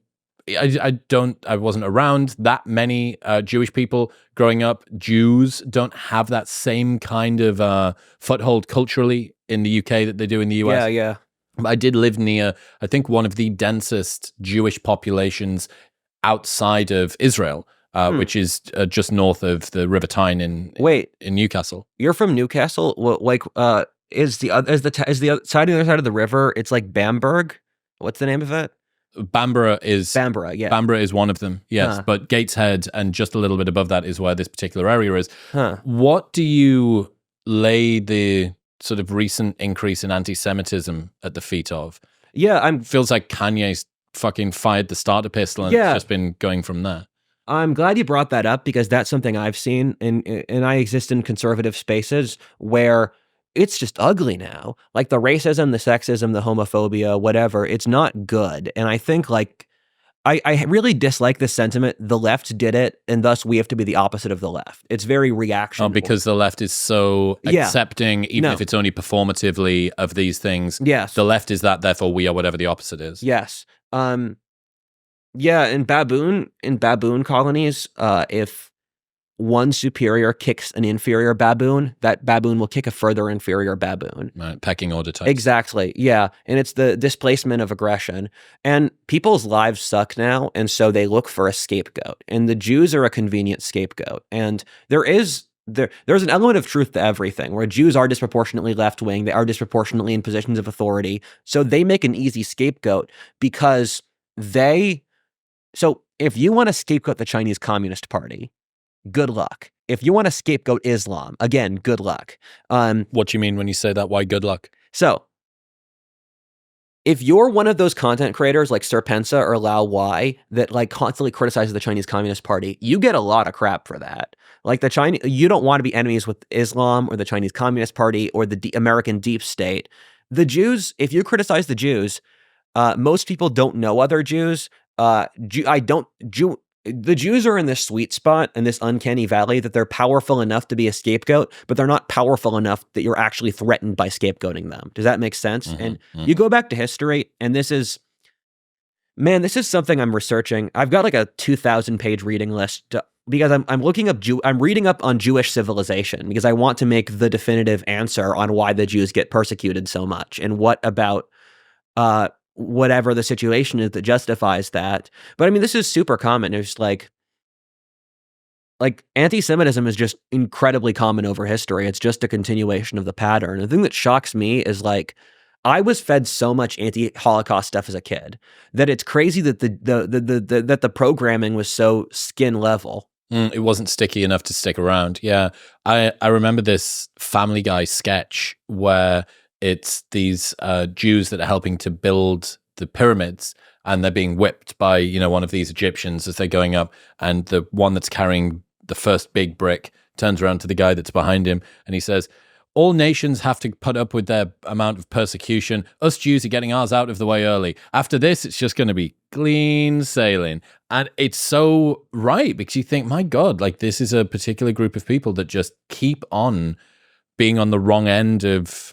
wasn't around that many Jewish people growing up. Jews don't have that same kind of foothold culturally in the UK that they do in the US. Yeah. I did live near, I think, one of the densest Jewish populations outside of Israel, which is just north of the River Tyne in Newcastle. You're from Newcastle? Is the other side of the river? It's like Bamberg. What's the name of it? Bamborough, yeah. Bamborough is one of them, yes. But Gateshead and just a little bit above that is where this particular area is. What do you lay the sort of recent increase in anti-Semitism at the feet of? Feels like Kanye's fucking fired the starter pistol and it's just been going from there. I'm glad you brought that up because that's something I've seen, and I exist in conservative spaces where it's just ugly now. Like the racism, the sexism, the homophobia, whatever, it's not good. And I think I really dislike this sentiment. The left did it, and thus we have to be the opposite of the left. It's very reactionary. Because the left is so accepting, even if it's only performatively, of these things. Yes. The left is that, therefore we are whatever the opposite is. Yes. In baboon colonies, if one superior kicks an inferior baboon, that baboon will kick a further inferior baboon. Right, pecking order type. Exactly, yeah. And it's the displacement of aggression. And people's lives suck now, and so they look for a scapegoat. And the Jews are a convenient scapegoat. And there's an element of truth to everything, where Jews are disproportionately left-wing, they are disproportionately in positions of authority, so they make an easy scapegoat because so if you want to scapegoat the Chinese Communist Party, good luck. If you want to scapegoat Islam, again, good luck. What do you mean when you say that? Why good luck? So, if you're one of those content creators like Sir Pensa or Lao Y that like constantly criticizes the Chinese Communist Party, you get a lot of crap for that. Like you don't want to be enemies with Islam or the Chinese Communist Party or the American deep state. The Jews, if you criticize the Jews, most people don't know other Jews. The Jews are in this sweet spot, in this uncanny valley, that they're powerful enough to be a scapegoat, but they're not powerful enough that you're actually threatened by scapegoating them. Does that make sense? And you go back to history, and this is something I'm researching. I've got like a 2,000-page reading list because I'm reading up on Jewish civilization because I want to make the definitive answer on why the Jews get persecuted so much and what about whatever the situation is that justifies that. But I mean, this is super common. It's like like anti-Semitism is just incredibly common over history. It's just a continuation of the pattern. The thing that shocks me is like, I was fed so much anti-Holocaust stuff as a kid that it's crazy that that the programming was so skin level. It wasn't sticky enough to stick around. Yeah. I remember this Family Guy sketch where it's these Jews that are helping to build the pyramids, and they're being whipped by, you know, one of these Egyptians as they're going up, and the one that's carrying the first big brick turns around to the guy that's behind him, and he says, all nations have to put up with their amount of persecution. Us Jews are getting ours out of the way early. After this, it's just going to be clean sailing. And it's so right, because you think, my God, like this is a particular group of people that just keep on being on the wrong end of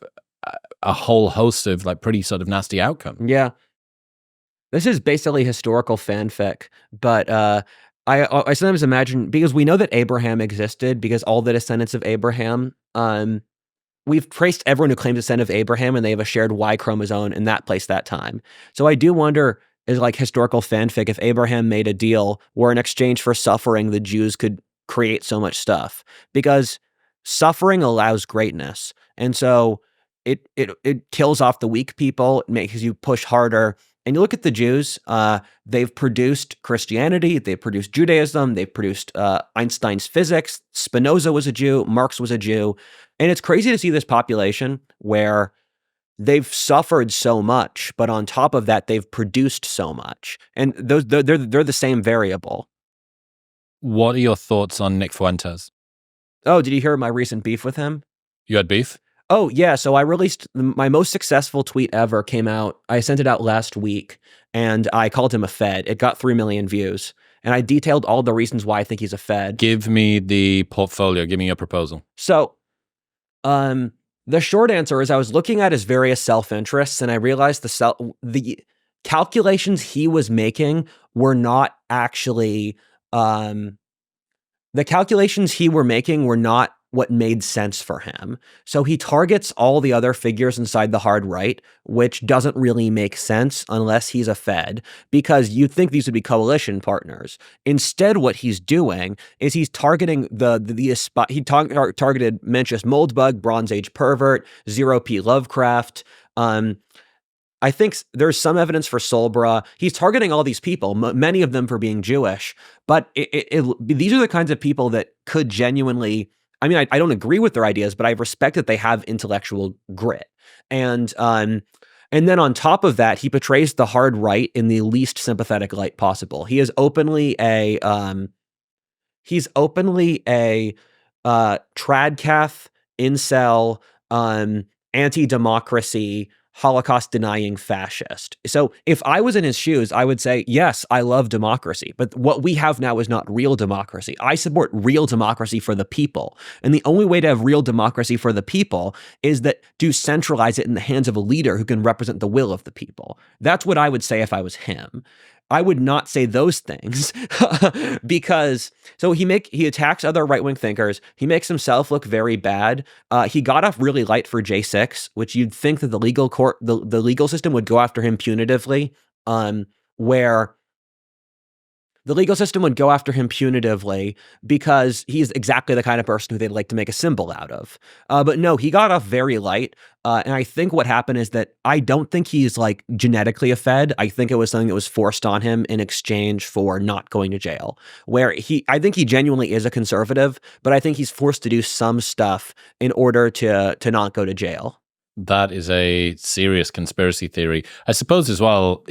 a whole host of like pretty sort of nasty outcomes. Yeah. This is basically historical fanfic, but I sometimes imagine, because we know that Abraham existed, because all the descendants of Abraham, we've traced everyone who claims descent of Abraham, and they have a shared Y chromosome in that place that time. So I do wonder, is like historical fanfic, if Abraham made a deal where in exchange for suffering, the Jews could create so much stuff, because suffering allows greatness. And so it kills off the weak people, it makes you push harder. And you look at the Jews, they've produced Christianity, they've produced Judaism, they've produced Einstein's physics, Spinoza was a Jew, Marx was a Jew. And it's crazy to see this population where they've suffered so much, but on top of that, they've produced so much. And they're the same variable. What are your thoughts on Nick Fuentes? Oh, did you hear my recent beef with him? You had beef? Oh, yeah. So I released my most successful tweet ever came out. I sent it out last week, and I called him a Fed. It got 3 million views, and I detailed all the reasons why I think he's a Fed. Give me the portfolio. Give me your proposal. So the short answer is I was looking at his various self-interests, and I realized the calculations he was making were not actually the calculations he were making were not what made sense for him. So he targets all the other figures inside the hard right, which doesn't really make sense unless he's a Fed, because you'd think these would be coalition partners. Instead, what he's doing is he's targeting he targeted Mencius Moldbug, Bronze Age pervert, Zero P Lovecraft. I think there's some evidence for Solbra. He's targeting all these people, many of them for being Jewish, but these are the kinds of people that could genuinely, I mean, I don't agree with their ideas, but I respect that they have intellectual grit. And then on top of that, he portrays the hard right in the least sympathetic light possible. He is openly a tradcath, incel, anti-democracy, Holocaust-denying fascist. So if I was in his shoes, I would say, yes, I love democracy, but what we have now is not real democracy. I support real democracy for the people. And the only way to have real democracy for the people is to centralize it in the hands of a leader who can represent the will of the people. That's what I would say if I was him. I would not say those things because he attacks other right-wing thinkers. He makes himself look very bad. He got off really light for J6, which you'd think that the legal system would go after him punitively, because he's exactly the kind of person who they'd like to make a symbol out of. But no, he got off very light. And I think what happened is that I don't think he's like genetically a Fed. I think it was something that was forced on him in exchange for not going to jail, I think he genuinely is a conservative, but I think he's forced to do some stuff in order to not go to jail. That is a serious conspiracy theory. I suppose as well,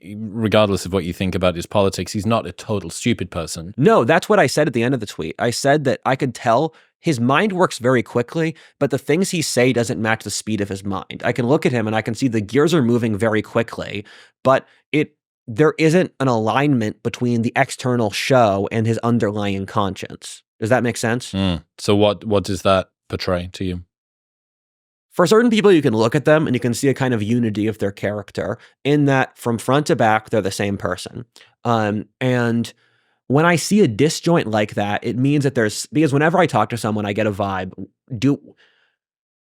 regardless of what you think about his politics, he's not a total stupid person. No, that's what I said at the end of the tweet. I said that I could tell his mind works very quickly, but the things he say doesn't match the speed of his mind. I can look at him and I can see the gears are moving very quickly, but there isn't an alignment between the external show and his underlying conscience. Does that make sense? So what does that portray to you? For certain people, you can look at them and you can see a kind of unity of their character in that from front to back, they're the same person. And when I see a disjoint like that, it means that because whenever I talk to someone, I get a vibe.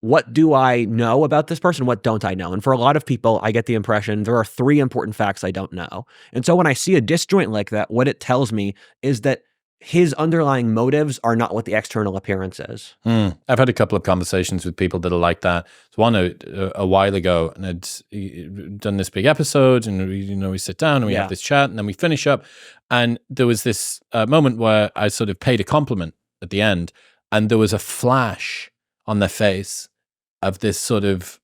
What do I know about this person? What don't I know? And for a lot of people, I get the impression there are 3 important facts I don't know. And so when I see a disjoint like that, what it tells me is that his underlying motives are not what the external appearance is. I've had a couple of conversations with people that are like that. So one a while ago, and I'd done this big episode, and we sit down and we have this chat, and then we finish up, and there was this moment where I sort of paid a compliment at the end, and there was a flash on their face of this sort of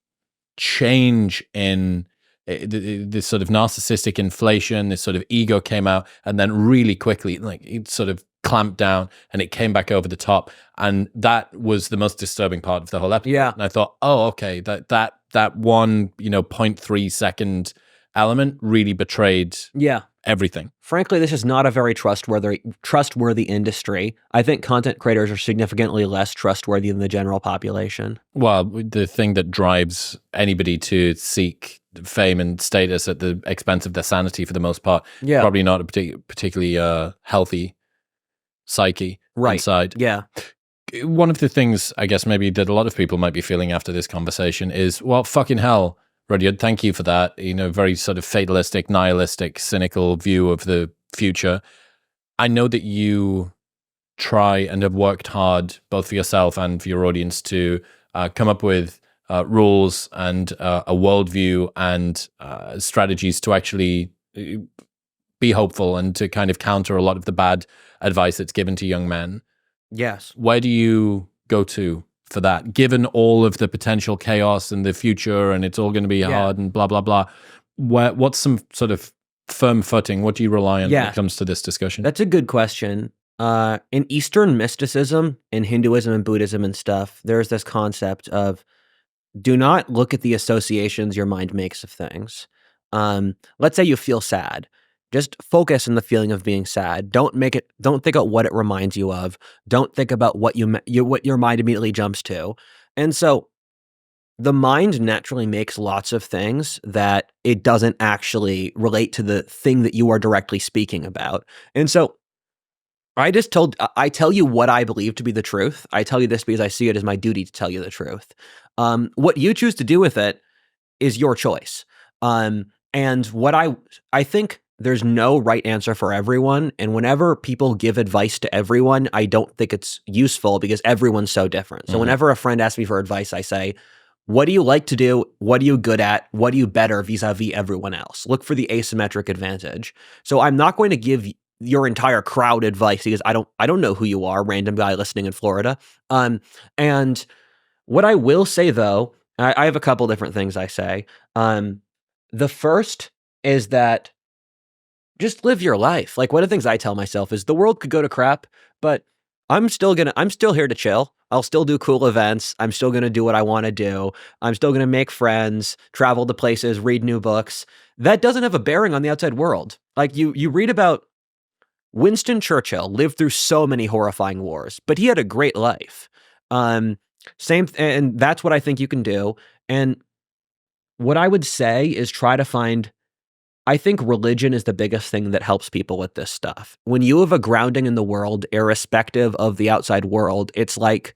change in this sort of narcissistic inflation, this sort of ego came out, and then really quickly, like, it sort of clamped down and it came back over the top. And that was the most disturbing part of the whole episode. Yeah. And I thought, oh, okay, that one, 0.3 second element really betrayed everything. Frankly, this is not a very trustworthy industry. I think content creators are significantly less trustworthy than the general population. Well, the thing that drives anybody to seek fame and status at the expense of their sanity, for the most part, probably not a particularly healthy psyche inside. Yeah. One of the things, I guess, maybe that a lot of people might be feeling after this conversation is, well, fucking hell, Rudyard, thank you for that. Very sort of fatalistic, nihilistic, cynical view of the future. I know that you try and have worked hard, both for yourself and for your audience, to come up with rules and a worldview and strategies to actually be hopeful and to kind of counter a lot of the bad advice that's given to young men. Yes. Where do you go to for that, given all of the potential chaos and the future, and it's all going to be hard and blah, blah, blah? What's some sort of firm footing? What do you rely on when it comes to this discussion? That's a good question. In Eastern mysticism, in Hinduism and Buddhism and stuff, there's this concept of do not look at the associations your mind makes of things. Let's say you feel sad. Just focus on the feeling of being sad. Don't think about what it reminds you of. Don't think about what your mind immediately jumps to. And so the mind naturally makes lots of things that it doesn't actually relate to the thing that you are directly speaking about. And so I tell you what I believe to be the truth. I tell you this because I see it as my duty to tell you the truth. What you choose to do with it is your choice. And what I think there's no right answer for everyone. And whenever people give advice to everyone, I don't think it's useful because everyone's so different. So whenever a friend asks me for advice, I say, what do you like to do? What are you good at? What are you better vis-a-vis everyone else? Look for the asymmetric advantage. So I'm not going to give your entire crowd advice because I don't know who you are, random guy listening in Florida. And what I will say though, I have a couple different things I say. The first is that just live your life. Like, one of the things I tell myself is the world could go to crap, but I'm still here to chill. I'll still do cool events. I'm still going to do what I want to do. I'm still going to make friends, travel to places, read new books. That doesn't have a bearing on the outside world. Like you read about Winston Churchill lived through so many horrifying wars, but he had a great life. And that's what I think you can do. And what I would say is try to find, I think religion is the biggest thing that helps people with this stuff. When you have a grounding in the world, irrespective of the outside world, it's like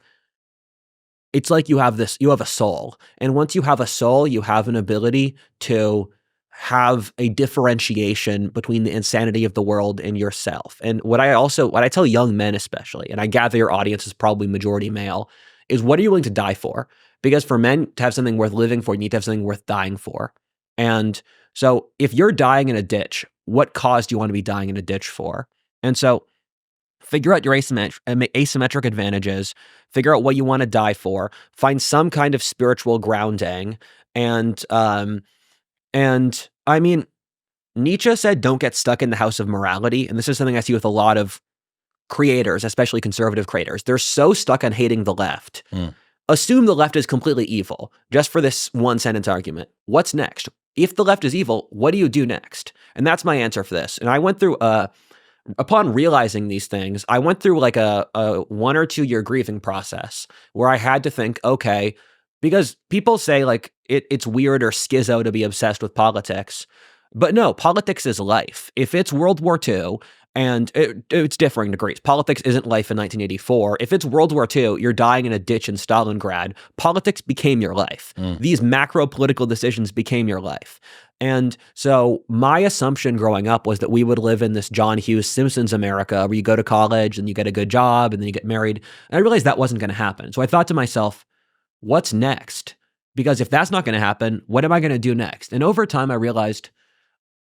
you have a soul. And once you have a soul, you have an ability to have a differentiation between the insanity of the world and yourself. And what I tell young men especially, and I gather your audience is probably majority male, is what are you willing to die for? Because for men to have something worth living for, you need to have something worth dying for. And so if you're dying in a ditch, what cause do you want to be dying in a ditch for? And so figure out your asymmetric advantages, figure out what you want to die for, find some kind of spiritual grounding. And I mean, Nietzsche said, don't get stuck in the house of morality. And this is something I see with a lot of creators, especially conservative creators. They're so stuck on hating the left. Assume the left is completely evil, just for this one sentence argument. What's next? If the left is evil, what do you do next? And that's my answer for this. And I went through, upon realizing these things, I went through like a 1 or 2 year grieving process where I had to think, okay, because people say like it's weird or schizo to be obsessed with politics. But no, politics is life. If it's World War II, and it's differing degrees. Politics isn't life in 1984. If it's World War II, you're dying in a ditch in Stalingrad. Politics became your life. These macro political decisions became your life. And so my assumption growing up was that we would live in this John Hughes Simpsons America where you go to college and you get a good job and then you get married. And I realized that wasn't going to happen. So I thought to myself, what's next? Because if that's not going to happen, what am I going to do next? And over time, I realized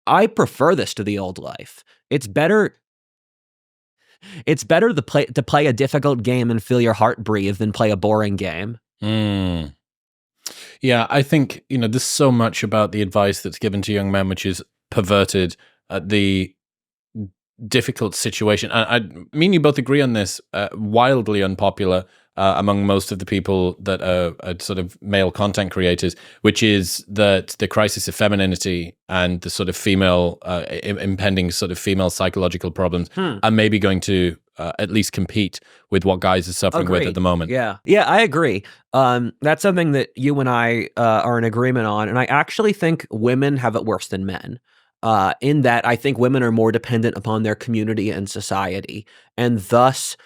I prefer this to the old life. It's better to play a difficult game and feel your heart breathe than play a boring game. Yeah, I think, there's so much about the advice that's given to young men, which is perverted at the difficult situation. Me and you both agree on this, wildly unpopular among most of the people that are sort of male content creators, which is that the crisis of femininity and the sort of female, impending sort of female psychological problems are maybe going to at least compete with what guys are suffering with at the moment. Yeah, I agree. That's something that you and I are in agreement on. And I actually think women have it worse than men. In that I think women are more dependent upon their community and society. And thus,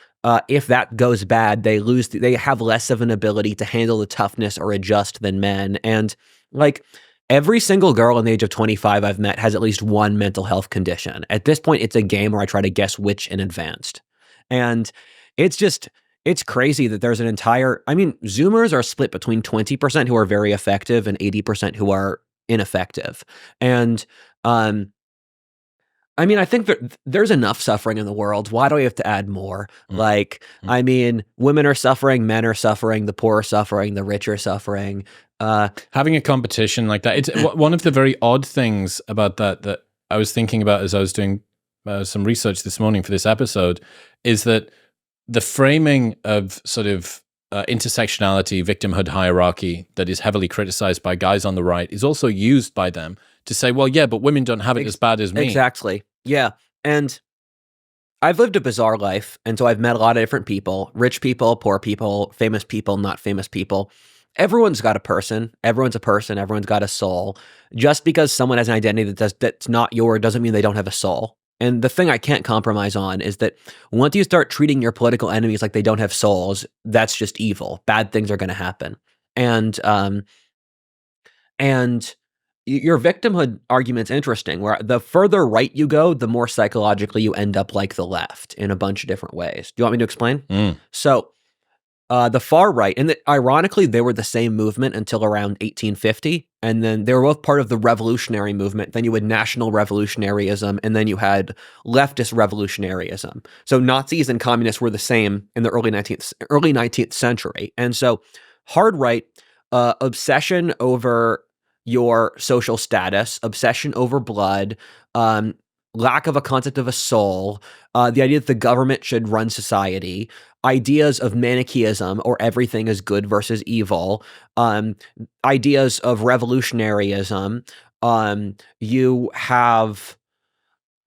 if that goes bad, they have less of an ability to handle the toughness or adjust than men. And like every single girl in the age of 25 I've met has at least one mental health condition. At this point, it's a game where I try to guess which in advanced. And it's crazy that there's Zoomers are split between 20% who are very effective and 80% who are ineffective. And I think there's enough suffering in the world. Why do we have to add more? Women are suffering, men are suffering, the poor are suffering, the rich are suffering. Having a competition like that, it's one of the very odd things about that I was thinking about as I was doing some research this morning for this episode, is that the framing of sort of intersectionality, victimhood hierarchy that is heavily criticized by guys on the right is also used by them to say, well, yeah, but women don't have it as bad as me. Exactly. Yeah. And I've lived a bizarre life. And so I've met a lot of different people, rich people, poor people, famous people, not famous people. Everyone's got a person. Everyone's a person. Everyone's got a soul. Just because someone has an identity that's not yours doesn't mean they don't have a soul. And the thing I can't compromise on is that once you start treating your political enemies like they don't have souls, that's just evil. Bad things are going to happen. And your victimhood argument's interesting, where the further right you go, the more psychologically you end up like the left in a bunch of different ways. Do you want me to explain? So the far right, and ironically, they were the same movement until around 1850, and then they were both part of the revolutionary movement. Then you had national revolutionaryism, and then you had leftist revolutionaryism. So Nazis and communists were the same in the early 19th century. And so hard right, obsession over your social status, obsession over blood, lack of a concept of a soul, the idea that the government should run society, ideas of Manichaeism or everything is good versus evil, ideas of revolutionaryism. You have,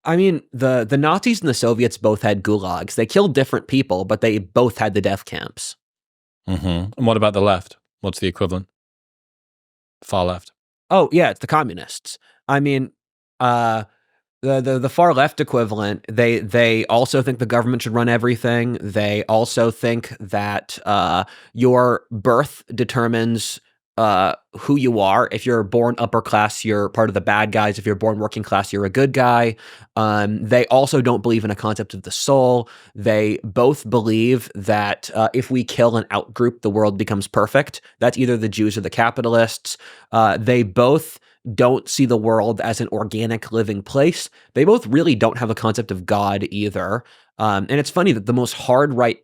the Nazis and the Soviets both had gulags. They killed different people, but they both had the death camps. And what about the left? What's the equivalent? Far left. Oh, yeah, it's the communists. The far left equivalent, they also think the government should run everything. They also think that your birth determines who you are. If you're born upper class, you're part of the bad guys. If you're born working class, you're a good guy. They also don't believe in a concept of the soul. They both believe that if we kill an outgroup, the world becomes perfect. That's either the Jews or the capitalists. They both don't see the world as an organic living place. They both really don't have a concept of God either. And it's funny that the most hard right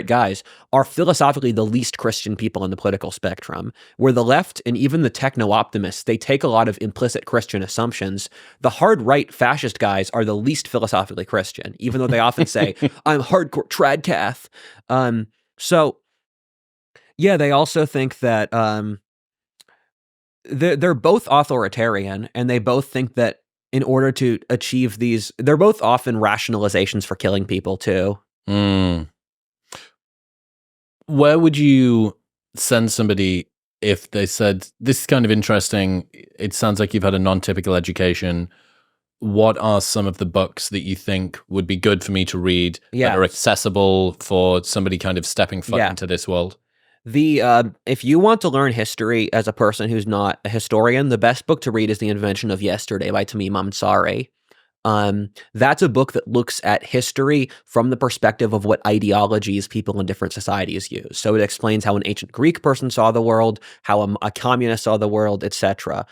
guys are philosophically the least Christian people in the political spectrum, where the left and even the techno-optimists, they take a lot of implicit Christian assumptions. The hard right fascist guys are the least philosophically Christian, even though they often say, I'm hardcore trad cath. So yeah, they also think that they're both authoritarian, and they both think that in order to achieve these, they're both often rationalizations for killing people too. Where would you send somebody if they said, this is kind of interesting, it sounds like you've had a non-typical education, what are some of the books that you think would be good for me to read that are accessible for somebody kind of stepping foot into this world? If you want to learn history as a person who's not a historian, the best book to read is The Invention of Yesterday by Tamim Ansari. That's a book that looks at history from the perspective of what ideologies people in different societies use. So it explains how an ancient Greek person saw the world, how a communist saw the world, etc.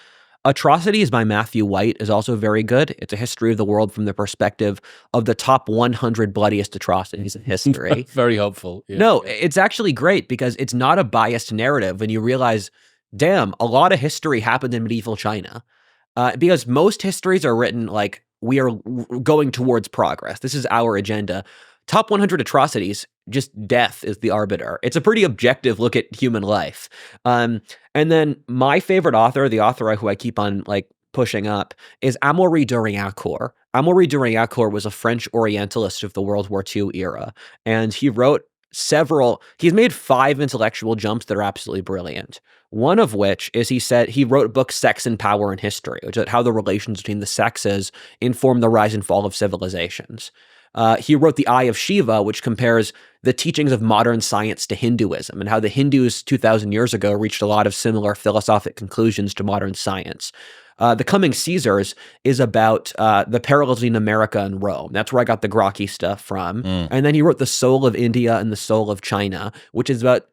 Atrocities by Matthew White is also very good. It's a history of the world from the perspective of the top 100 bloodiest atrocities in history. Very helpful. Yeah, no, it's actually great because it's not a biased narrative, and you realize, damn, a lot of history happened in medieval China. Because most histories are written like, we are going towards progress. This is our agenda. Top 100 atrocities, just death is the arbiter. It's a pretty objective look at human life. And then my favorite author, the author who I keep on like pushing up, is Amaury de Riencourt. Amaury de Riencourt was a French Orientalist of the World War II era, and he wrote he's made 5 intellectual jumps that are absolutely brilliant. One of which is he wrote books Sex and Power in History, which is how the relations between the sexes inform the rise and fall of civilizations. He wrote The Eye of Shiva, which compares the teachings of modern science to Hinduism and how the Hindus 2,000 years ago reached a lot of similar philosophic conclusions to modern science. The Coming Caesars is about the parallels between America and Rome. That's where I got the Grokky stuff from. And then he wrote The Soul of India and the Soul of China, which is about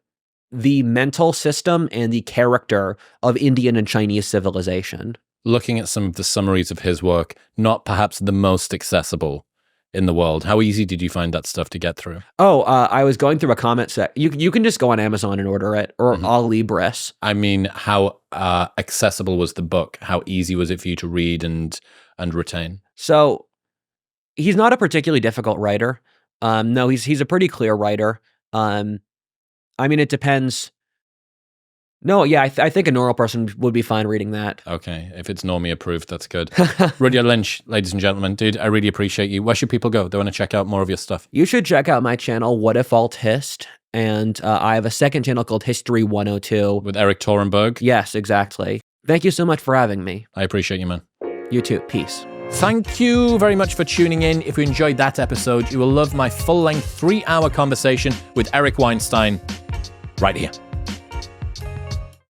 the mental system and the character of Indian and Chinese civilization. Looking at some of the summaries of his work, not perhaps the most accessible in the world. How easy did you find that stuff to get through? I was going through a comment set. You can just go on Amazon and order it, or Alibris. I mean, how accessible was the book? How easy was it for you to read and retain? So he's not a particularly difficult writer. No, he's a pretty clear writer. I mean, it depends. No, yeah, I think a normal person would be fine reading that. Okay, if it's normie approved, that's good. Rudyard Lynch, ladies and gentlemen, dude, I really appreciate you. Where should people go? They want to check out more of your stuff. You should check out my channel, What If Alt Hist, and I have a second channel called History 102. With Eric Torenberg? Yes, exactly. Thank you so much for having me. I appreciate you, man. You too. Peace. Thank you very much for tuning in. If you enjoyed that episode, you will love my full-length 3-hour conversation with Eric Weinstein right here.